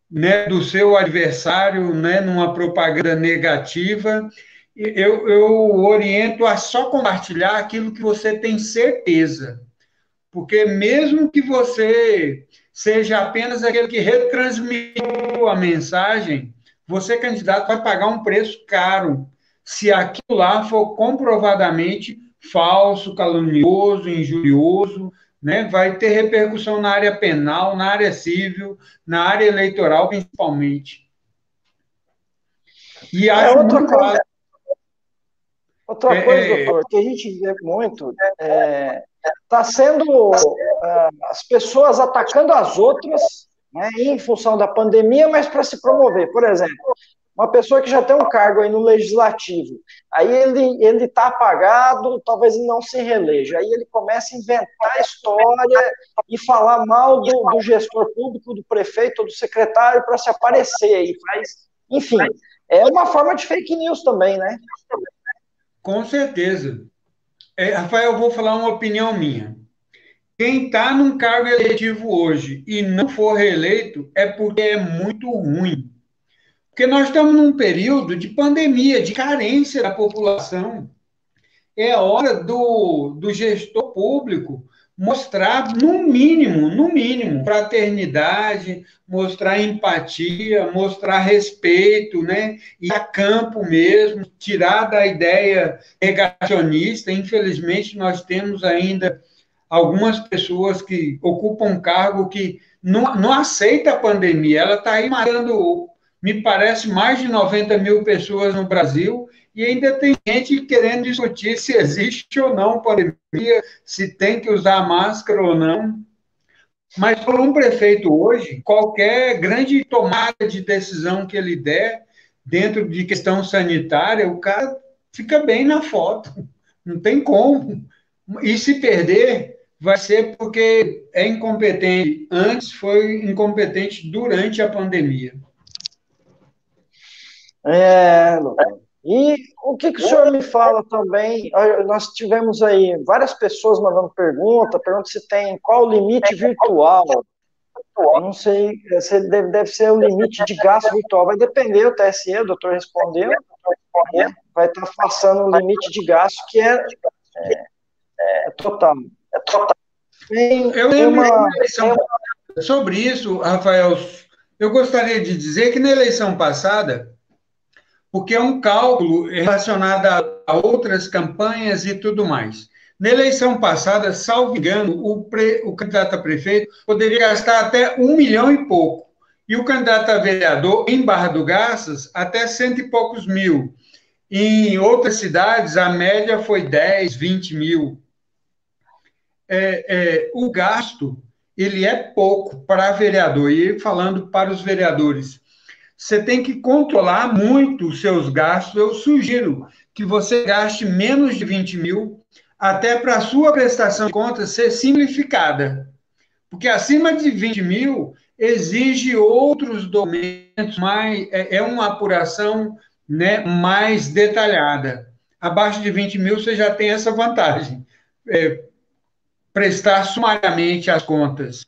né, do seu adversário, né, numa propaganda negativa. Eu oriento a só compartilhar aquilo que você tem certeza, porque mesmo que você seja apenas aquele que retransmitiu a mensagem, você, candidato, vai pagar um preço caro se aquilo lá for comprovadamente falso, calunioso, injurioso, né? Vai ter repercussão na área penal, na área civil, na área eleitoral, principalmente. E É acho muito fácil. outra coisa, doutor, que a gente vê muito, está sendo as pessoas atacando as outras, né, em função da pandemia, mas para se promover. Por exemplo, uma pessoa que já tem um cargo aí no legislativo, aí ele está apagado, talvez ele não se reeleja, aí ele começa a inventar história e falar mal do gestor público, do prefeito, do secretário para se aparecer, e faz, enfim, é uma forma de fake news também, né? Com certeza. Rafael, eu vou falar uma opinião minha. Quem está num cargo eletivo hoje e não for reeleito é porque é muito ruim. Porque nós estamos num período de pandemia, de carência da população. É hora do gestor público mostrar, no mínimo, fraternidade, mostrar empatia, mostrar respeito, né? Ir a campo mesmo, tirar da ideia negacionista. Infelizmente, nós temos ainda algumas pessoas que ocupam cargo que não aceita a pandemia. Ela está aí matando, me parece, mais de 90 mil pessoas no Brasil, e ainda tem gente querendo discutir se existe ou não pandemia, se tem que usar máscara ou não. Mas por um prefeito hoje, qualquer grande tomada de decisão que ele der, dentro de questão sanitária, o cara fica bem na foto. Não tem como. E se perder, vai ser porque é incompetente. Antes foi incompetente durante a pandemia. Doutor. E o que o senhor me fala também? Nós tivemos aí várias pessoas mandando pergunta se tem qual o limite virtual. Eu não sei se deve ser o limite de gasto virtual. Vai depender, o TSE, o doutor respondeu, né? Vai estar passando o limite de gasto que é total. Eu lembro sobre isso, Rafael. Eu gostaria de dizer que na eleição passada, porque é um cálculo relacionado a outras campanhas e tudo mais. Na eleição passada, salvo engano, o candidato a prefeito poderia gastar até 1 milhão e pouco. E o candidato a vereador, em Barra do Garças, até 100 e poucos mil. Em outras cidades, a média foi 10, 20 mil. O gasto, ele é pouco para vereador. E falando para os vereadores, você tem que controlar muito os seus gastos. Eu sugiro que você gaste menos de 20 mil, até para a sua prestação de contas ser simplificada. Porque acima de 20 mil exige outros documentos, é uma apuração, né, mais detalhada. Abaixo de 20 mil você já tem essa vantagem, prestar sumariamente as contas.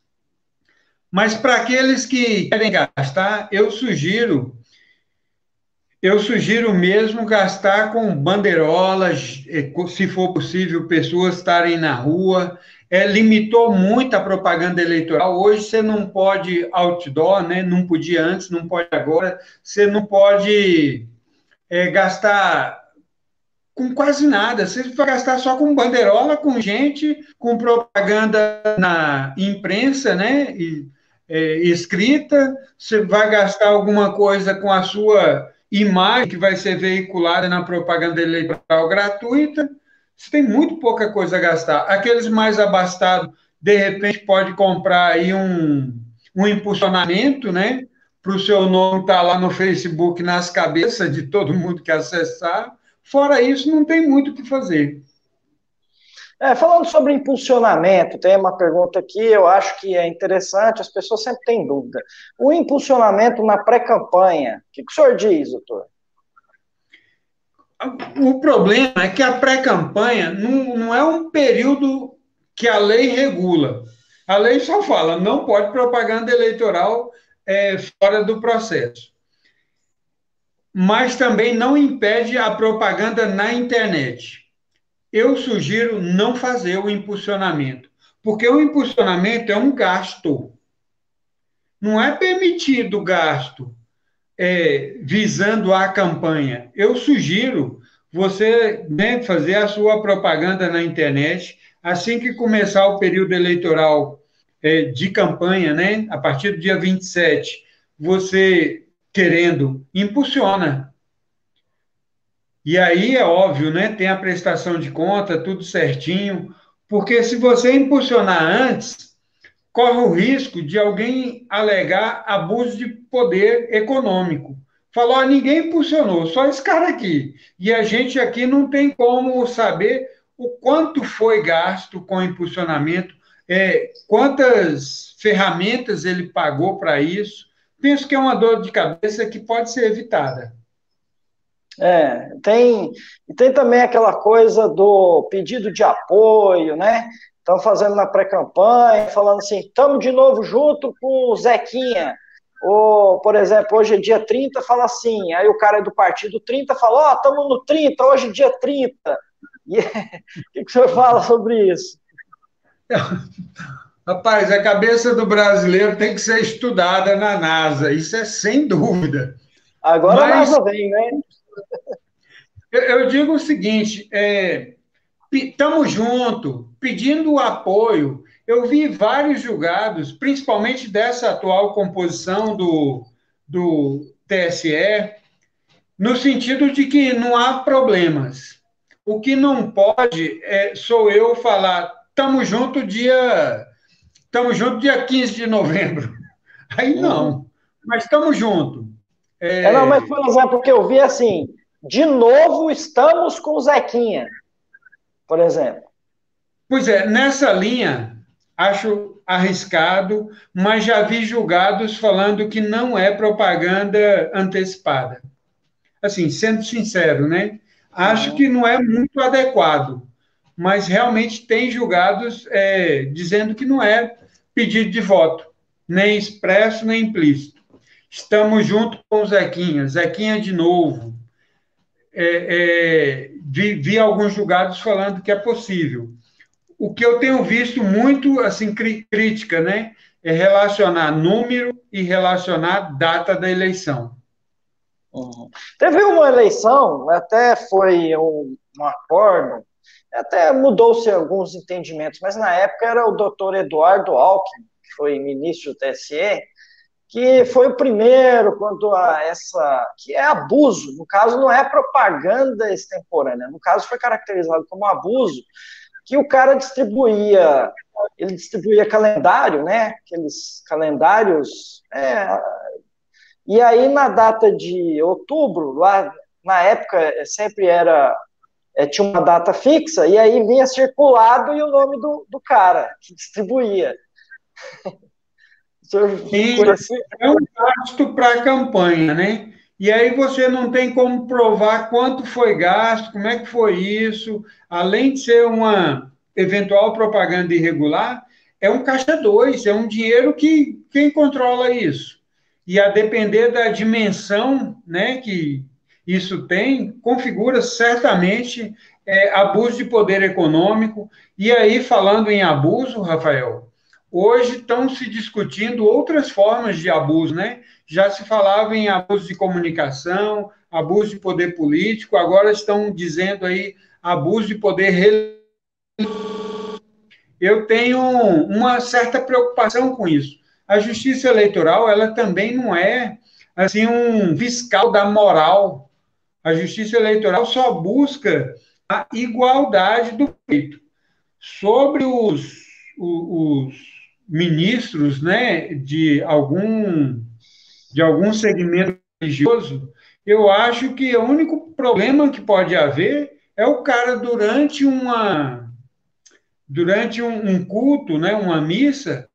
Mas para aqueles que querem gastar, eu sugiro mesmo gastar com bandeirolas, se for possível, pessoas estarem na rua. Limitou muito a propaganda eleitoral. Hoje você não pode outdoor, né? Não podia antes, não pode agora. Você não pode gastar com quase nada. Você vai gastar só com bandeirola, com gente, com propaganda na imprensa, né? Escrita. Você vai gastar alguma coisa com a sua imagem que vai ser veiculada na propaganda eleitoral gratuita. Você tem muito pouca coisa a gastar. Aqueles mais abastados, de repente, pode comprar aí um impulsionamento, né? Para o seu nome estar lá no Facebook, nas cabeças de todo mundo que acessar. Fora isso, não tem muito o que fazer. Falando sobre impulsionamento, tem uma pergunta aqui, eu acho que é interessante, as pessoas sempre têm dúvida. O impulsionamento na pré-campanha, o que o senhor diz, doutor? O problema é que a pré-campanha não é um período que a lei regula. A lei só fala, não pode propaganda eleitoral fora do processo. Mas também não impede a propaganda na internet. Eu sugiro não fazer o impulsionamento, porque o impulsionamento é um gasto. Não é permitido gasto visando a campanha. Eu sugiro você, né, fazer a sua propaganda na internet assim que começar o período eleitoral de campanha, né, a partir do dia 27, você querendo, impulsiona. E aí é óbvio, né, tem a prestação de conta, tudo certinho, porque se você impulsionar antes, corre o risco de alguém alegar abuso de poder econômico. Falou, ah, ninguém impulsionou, só esse cara aqui. E a gente aqui não tem como saber o quanto foi gasto com impulsionamento, quantas ferramentas ele pagou para isso. Penso que é uma dor de cabeça que pode ser evitada. Tem também aquela coisa do pedido de apoio, né? Estão fazendo na pré-campanha, falando assim, estamos de novo junto com o Zequinha. Ou, por exemplo, hoje é dia 30, fala assim, aí o cara é do partido 30 fala, estamos no 30, hoje é dia 30. E o que o senhor fala sobre isso? Rapaz, a cabeça do brasileiro tem que ser estudada na NASA, isso é sem dúvida. Agora a Mas NASA vem, né? eu digo o seguinte, estamos juntos, pedindo apoio. Eu vi vários julgados, principalmente dessa atual composição do TSE, no sentido de que não há problemas. O que não pode sou eu falar, estamos juntos dia 15 de novembro. Aí não, mas estamos juntos. Não, mas por exemplo, o que eu vi assim, de novo estamos com o Zequinha, por exemplo. Pois é, nessa linha, acho arriscado, mas já vi julgados falando que não é propaganda antecipada. Assim, sendo sincero, né? Acho que não é muito adequado, mas realmente tem julgados dizendo que não é pedido de voto, nem expresso, nem implícito. Estamos junto com o Zequinha, Zequinha de novo. Vi alguns julgados falando que é possível. O que eu tenho visto muito, assim, crítica, né? É relacionar número e relacionar data da eleição. Teve uma eleição, até foi um acordo, até mudou-se alguns entendimentos, mas na época era o doutor Eduardo Alckmin, que foi ministro do TSE, que foi o primeiro quanto a que é abuso, no caso não é propaganda extemporânea, no caso foi caracterizado como abuso, que o cara ele distribuía calendário, né, aqueles calendários, e aí na data de outubro, lá na época sempre tinha uma data fixa, e aí vinha circulado e o nome do cara que distribuía. Sim, é um gasto para a campanha, né? E aí você não tem como provar quanto foi gasto, como é que foi isso. Além de ser uma eventual propaganda irregular, é um caixa dois, é um dinheiro que quem controla isso? E a depender da dimensão, né, que isso tem, configura certamente abuso de poder econômico. E aí, falando em abuso, Rafael, hoje estão se discutindo outras formas de abuso, né? Já se falava em abuso de comunicação, abuso de poder político, agora estão dizendo aí abuso de poder religioso. Eu tenho uma certa preocupação com isso. A justiça eleitoral, ela também não é assim um fiscal da moral. A justiça eleitoral só busca a igualdade do peito. Sobre os ministros, né, de algum segmento religioso, eu acho que o único problema que pode haver é o cara, durante um culto, né, uma missa,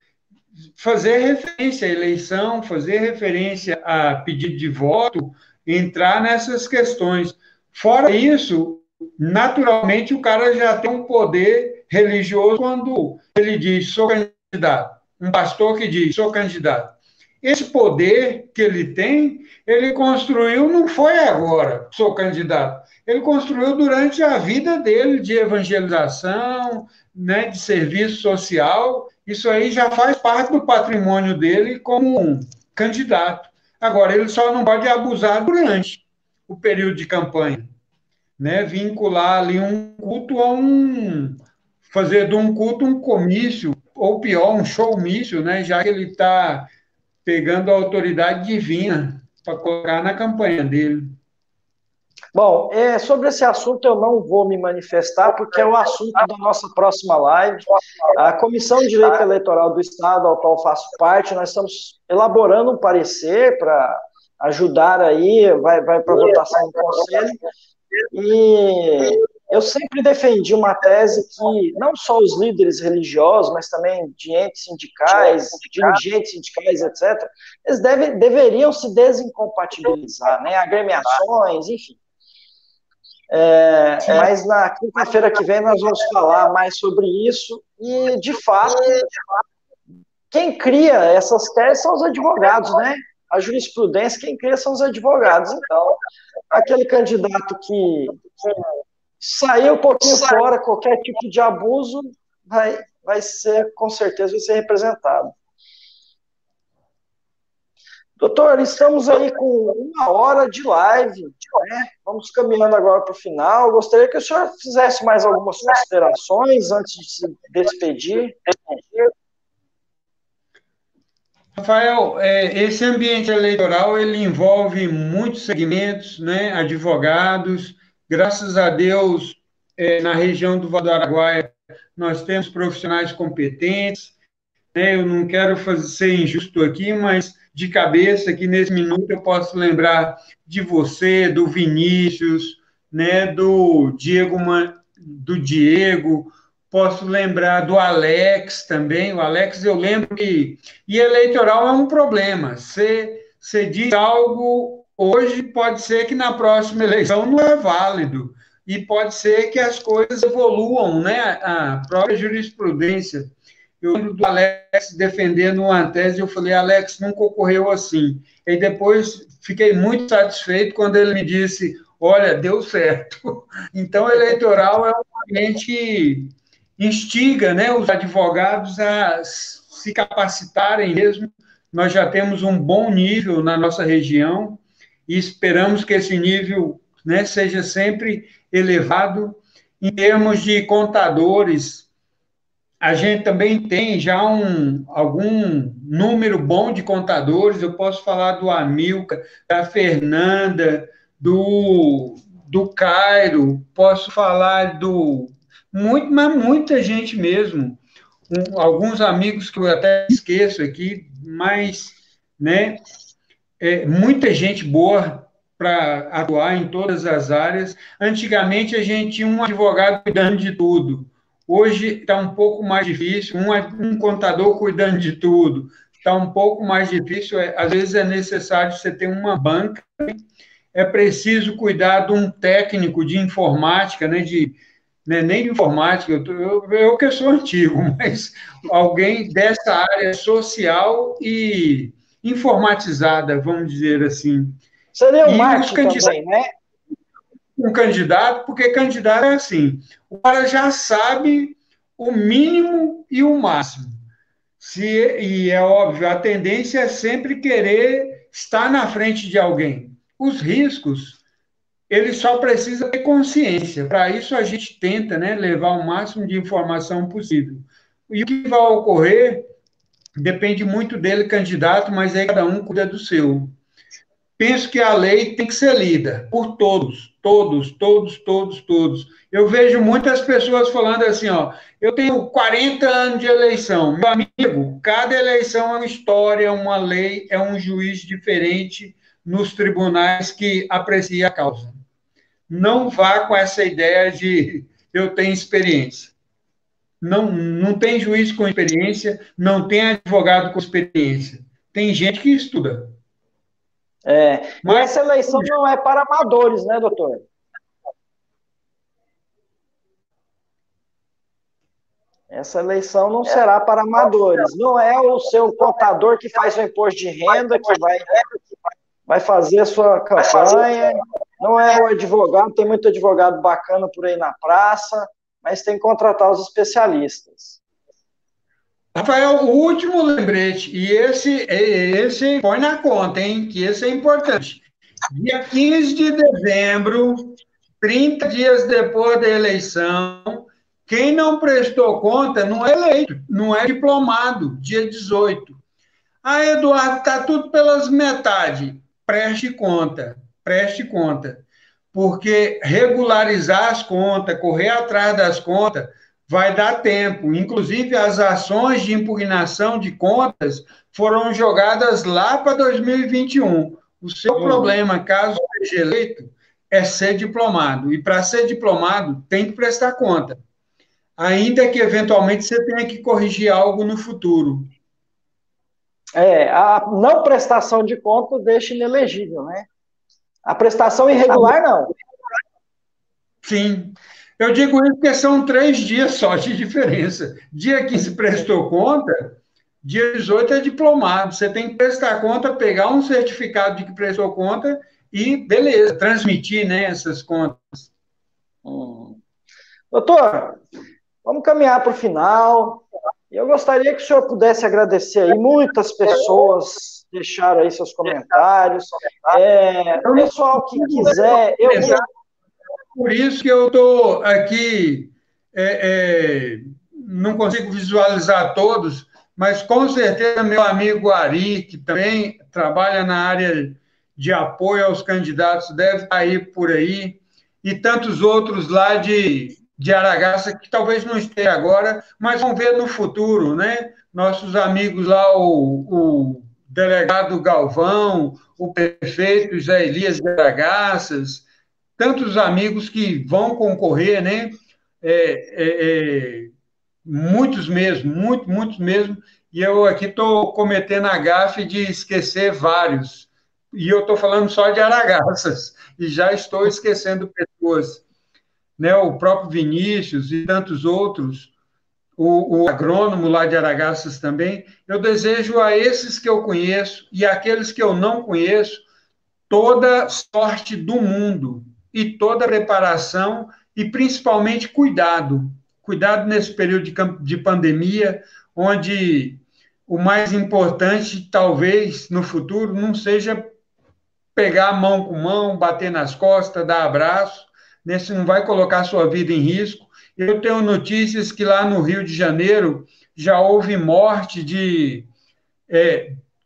fazer referência à eleição, fazer referência a pedido de voto, entrar nessas questões. Fora isso, naturalmente, o cara já tem um poder religioso quando ele diz, sou candidato. Um pastor que diz, sou candidato. Esse poder que ele tem, ele construiu, não foi agora, sou candidato. Ele construiu durante a vida dele de evangelização, né, de serviço social. Isso aí já faz parte do patrimônio dele como um candidato. Agora, ele só não pode abusar durante o período de campanha, né? Vincular ali um culto fazer de um culto um comício, ou pior, um showmício, né? Já que ele está pegando a autoridade divina para colocar na campanha dele. Bom, sobre esse assunto eu não vou me manifestar, porque é o assunto da nossa próxima live. A Comissão de Direito Eleitoral do Estado, ao qual faço parte, nós estamos elaborando um parecer para ajudar aí, vai para votação no Conselho, e eu sempre defendi uma tese que não só os líderes religiosos, mas também de entes sindicais, dirigentes sindicais, etc., eles deveriam se desincompatibilizar, né? Agremiações, enfim. Mas na quinta-feira que vem nós vamos falar mais sobre isso e, de fato, quem cria essas teses são os advogados, né? A jurisprudência, quem cria são os advogados. Então, aquele candidato que sair um pouquinho fora, qualquer tipo de abuso, vai ser, com certeza, vai ser representado. Doutor, estamos aí com 1 hora de live, né? Vamos caminhando agora para o final. Gostaria que o senhor fizesse mais algumas considerações antes de se despedir. Rafael, esse ambiente eleitoral ele envolve muitos segmentos, né? Advogados. Graças a Deus, na região do Vale do Araguaia, nós temos profissionais competentes. Né? Eu não quero ser injusto aqui, mas de cabeça, aqui nesse minuto, eu posso lembrar de você, do Vinícius, né? Do Diego, posso lembrar do Alex também. O Alex, eu lembro que. E eleitoral é um problema. Você diz algo hoje, pode ser que na próxima eleição não é válido. E pode ser que as coisas evoluam, né? A própria jurisprudência. Eu lembro do Alex defendendo uma tese, eu falei, Alex, nunca ocorreu assim. E depois fiquei muito satisfeito quando ele me disse, olha, deu certo. Então, eleitoral é um ambiente que instiga, né, os advogados a se capacitarem mesmo. Nós já temos um bom nível na nossa região e esperamos que esse nível, né, seja sempre elevado. Em termos de contadores, a gente também tem já algum número bom de contadores. Eu posso falar do Amilcar, da Fernanda, do Cairo, posso falar mas muita gente mesmo. Alguns amigos que eu até esqueço aqui, mas né, muita gente boa para atuar em todas as áreas. Antigamente a gente tinha um advogado cuidando de tudo. Hoje está um pouco mais difícil, um contador cuidando de tudo. Está um pouco mais difícil, às vezes é necessário você ter uma banca, é preciso cuidar de um técnico de informática, né, nem de informática, eu que sou antigo, mas alguém dessa área social e informatizada, vamos dizer assim. Seria o marketing também, né? Um candidato, porque candidato é assim, o cara já sabe o mínimo e o máximo. E é óbvio, a tendência é sempre querer estar na frente de alguém. Os riscos, ele só precisa ter consciência. Para isso, a gente tenta, né, levar o máximo de informação possível. E o que vai ocorrer depende muito dele, candidato, mas aí cada um cuida do seu. penso que a lei tem que ser lida por todos, todos, todos, todos, todos. Eu vejo muitas pessoas falando assim, ó, eu tenho 40 anos de eleição. Meu amigo, cada eleição é uma história, uma lei, é um juiz diferente nos tribunais que aprecia a causa. Não vá com essa ideia de eu tenho experiência. Não, não tem juiz com experiência, não tem advogado com experiência. Tem gente que estuda. E essa eleição não é para amadores, né, doutor? Essa eleição não será para amadores. Não é o seu contador que faz o imposto de renda que vai fazer a sua campanha. Não é o advogado, tem muito advogado bacana por aí na praça, mas tem que contratar os especialistas. Rafael, o último lembrete, e esse põe na conta, hein, que esse é importante. Dia 15 de dezembro, 30 dias depois da eleição, quem não prestou conta não é eleito, não é diplomado, dia 18. Ah, Eduardo, está tudo pelas metades. Preste conta, preste conta. Porque regularizar as contas, correr atrás das contas, vai dar tempo. Inclusive, as ações de impugnação de contas foram jogadas lá para 2021. O seu problema, caso seja eleito, é ser diplomado. E para ser diplomado, tem que prestar conta. Ainda que, eventualmente, você tenha que corrigir algo no futuro. A não prestação de conta deixa inelegível, né? A prestação irregular, não. Sim. Eu digo isso porque são 3 dias só de diferença. Dia 15 prestou conta, dia 18 é diplomado. Você tem que prestar conta, pegar um certificado de que prestou conta e, beleza, transmitir, né, essas contas. Doutor, vamos caminhar para o final. Eu gostaria que o senhor pudesse agradecer aí. Muitas pessoas deixaram aí seus comentários. O pessoal que quiser... Por isso que eu estou aqui, não consigo visualizar todos, mas com certeza meu amigo Ari, que também trabalha na área de apoio aos candidatos, deve estar aí por aí, e tantos outros lá de Aragaça, que talvez não esteja agora, mas vão ver no futuro, né? Nossos amigos lá, o delegado Galvão, o prefeito José Elias de Aragaças, tantos amigos que vão concorrer, né? Muitos mesmo, muitos mesmo, e eu aqui estou cometendo a gafe de esquecer vários, e eu estou falando só de Aragaças, e já estou esquecendo pessoas, né? O próprio Vinícius e tantos outros, o agrônomo lá de Aragaças também. Eu desejo a esses que eu conheço e aqueles que eu não conheço toda sorte do mundo e toda preparação e, principalmente, cuidado. Cuidado nesse período de pandemia, onde o mais importante, talvez, no futuro, não seja pegar mão com mão, bater nas costas, dar abraço, né? Você não vai colocar a sua vida em risco. Eu tenho notícias que lá no Rio de Janeiro já houve morte de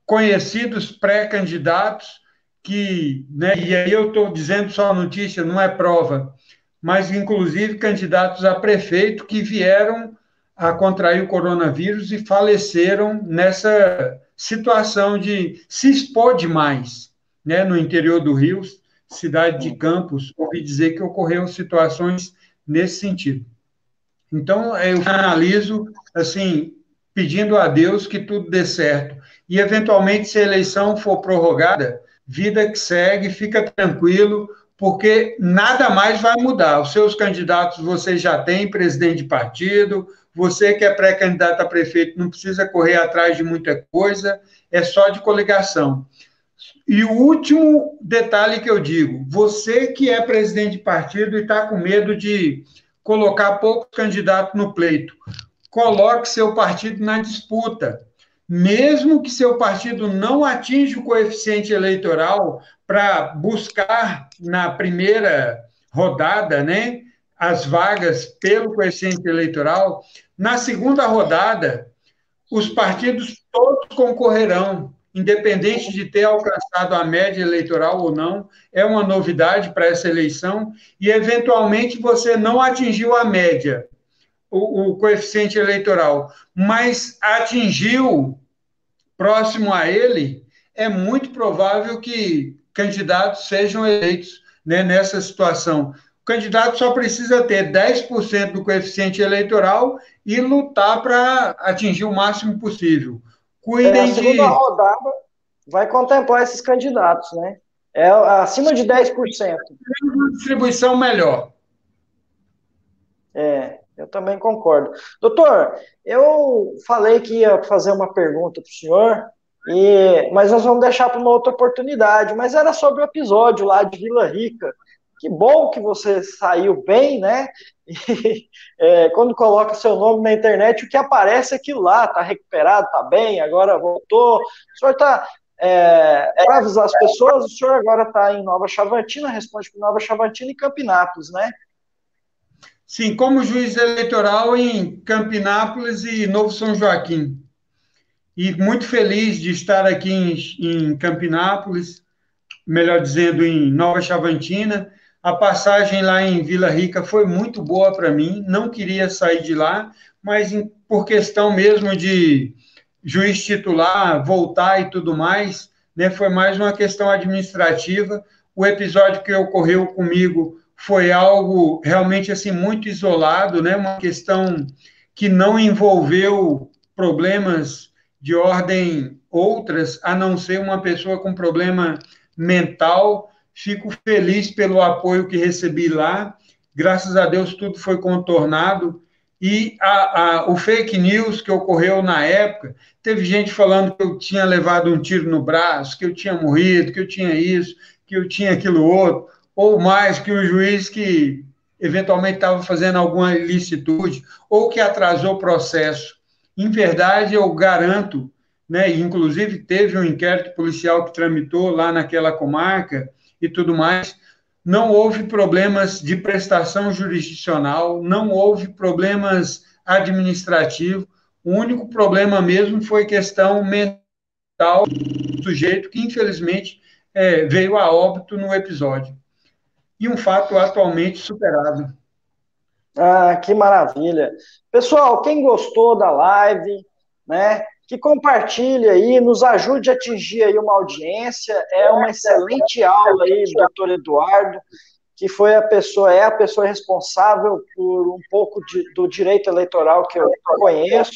conhecidos pré-candidatos que, né, e aí eu estou dizendo só a notícia, não é prova, mas inclusive candidatos a prefeito que vieram a contrair o coronavírus e faleceram nessa situação de se expor demais, né, no interior do Rio, cidade de Campos, ouvi dizer que ocorreram situações nesse sentido. Então, eu finalizo, assim, pedindo a Deus que tudo dê certo. E, eventualmente, se a eleição for prorrogada, vida que segue, fica tranquilo, porque nada mais vai mudar. Os seus candidatos você já tem, presidente de partido, você que é pré-candidato a prefeito não precisa correr atrás de muita coisa, é só de coligação. E o último detalhe que eu digo, você que é presidente de partido e está com medo de colocar poucos candidatos no pleito, coloque seu partido na disputa. Mesmo que seu partido não atinja o coeficiente eleitoral para buscar na primeira rodada, né, as vagas pelo coeficiente eleitoral, na segunda rodada, os partidos todos concorrerão. independente de ter alcançado a média eleitoral ou não, é uma novidade para essa eleição, e, eventualmente, você não atingiu a média, o coeficiente eleitoral, mas atingiu próximo a ele, é muito provável que candidatos sejam eleitos, né, nessa situação. O candidato só precisa ter 10% do coeficiente eleitoral e lutar para atingir o máximo possível. A Cuidem segunda de rodada vai contemplar esses candidatos, né? É acima de 10%. ter uma distribuição melhor. Eu também concordo. Doutor, eu falei que ia fazer uma pergunta para o senhor, mas nós vamos deixar para uma outra oportunidade. Mas era sobre o episódio lá de Vila Rica. Que bom que você saiu bem, né? E, quando coloca seu nome na internet, o que aparece é aquilo lá, está recuperado, está bem, agora voltou. O senhor está, para avisar as pessoas, o senhor agora está em Nova Chavantina, responde por Nova Chavantina e Campinápolis, né? Sim, como juiz eleitoral em Campinápolis e Novo São Joaquim. E muito feliz de estar aqui em Campinápolis, melhor dizendo, em Nova Chavantina. A passagem lá em Vila Rica foi muito boa para mim, não queria sair de lá, mas por questão mesmo de juiz titular, voltar e tudo mais, né, foi mais uma questão administrativa. O episódio que ocorreu comigo foi algo realmente assim muito isolado, né, uma questão que não envolveu problemas de ordem outras, a não ser uma pessoa com problema mental. Fico feliz pelo apoio que recebi lá. Graças a Deus, tudo foi contornado. E o fake news que ocorreu na época, teve gente falando que eu tinha levado um tiro no braço, que eu tinha morrido, que eu tinha isso, que eu tinha aquilo outro, ou mais, que o juiz que eventualmente estava fazendo alguma ilicitude, ou que atrasou o processo. Em verdade, eu garanto, né, inclusive teve um inquérito policial que tramitou lá naquela comarca e tudo mais, não houve problemas de prestação jurisdicional, não houve problemas administrativos, o único problema mesmo foi questão mental do sujeito, que infelizmente veio a óbito no episódio. E um fato atualmente superado. Ah, que maravilha. Pessoal, quem gostou da live, né, que compartilhe aí, nos ajude a atingir aí uma audiência. É uma excelente aula aí, doutor Eduardo, que foi é a pessoa responsável por um pouco do direito eleitoral que eu conheço.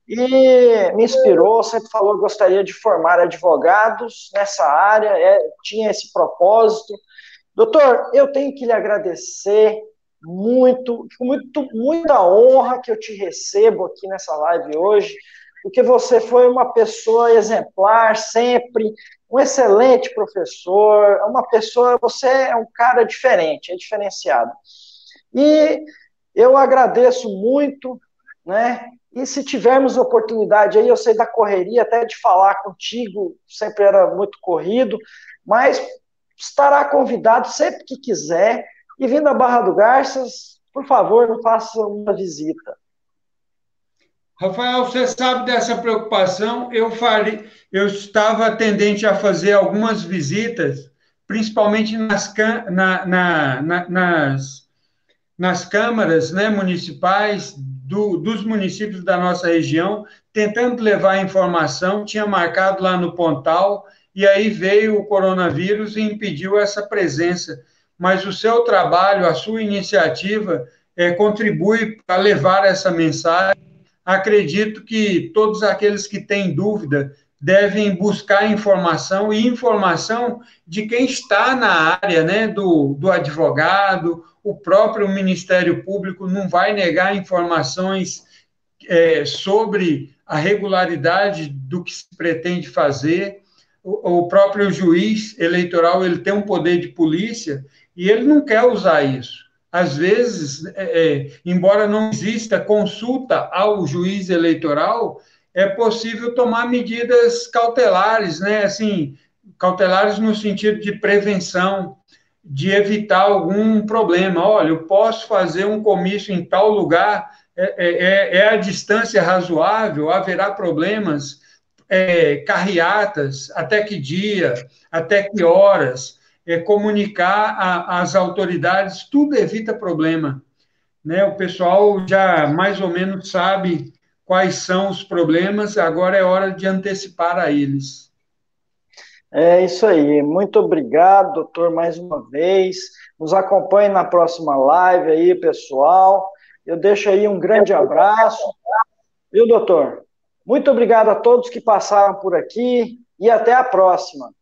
E me inspirou, sempre falou que gostaria de formar advogados nessa área, tinha esse propósito. Doutor, eu tenho que lhe agradecer muita honra que eu te recebo aqui nessa live hoje, porque você foi uma pessoa exemplar sempre, um excelente professor, você é um cara diferente, é diferenciado. E eu agradeço muito, né? E se tivermos oportunidade aí, eu sei da correria, até de falar contigo, sempre era muito corrido, mas estará convidado sempre que quiser. E vindo a Barra do Garças, por favor, me faça uma visita. Rafael, você sabe dessa preocupação? Eu estava tendente a fazer algumas visitas, principalmente nas câmaras, né, municipais dos municípios da nossa região, tentando levar informação. Tinha marcado lá no Pontal, e aí veio o coronavírus e impediu essa presença. Mas o seu trabalho, a sua iniciativa, contribui para levar essa mensagem. Acredito que todos aqueles que têm dúvida devem buscar informação, e informação de quem está na área, né, do advogado. O próprio Ministério Público não vai negar informações sobre a regularidade do que se pretende fazer. O próprio juiz eleitoral, ele tem um poder de polícia e ele não quer usar isso. Às vezes, embora não exista consulta ao juiz eleitoral, é possível tomar medidas cautelares, né? Assim, cautelares no sentido de prevenção, de evitar algum problema. Olha, eu posso fazer um comício em tal lugar, a distância razoável, haverá problemas. carreatas, até que dia, até que horas, comunicar às autoridades, tudo evita problema, né? O pessoal já mais ou menos sabe quais são os problemas, agora é hora de antecipar a eles. É isso aí. Muito obrigado, doutor, mais uma vez. Nos acompanhe na próxima live aí, pessoal. Eu deixo aí um grande abraço. Viu, doutor? Muito obrigado a todos que passaram por aqui e até a próxima.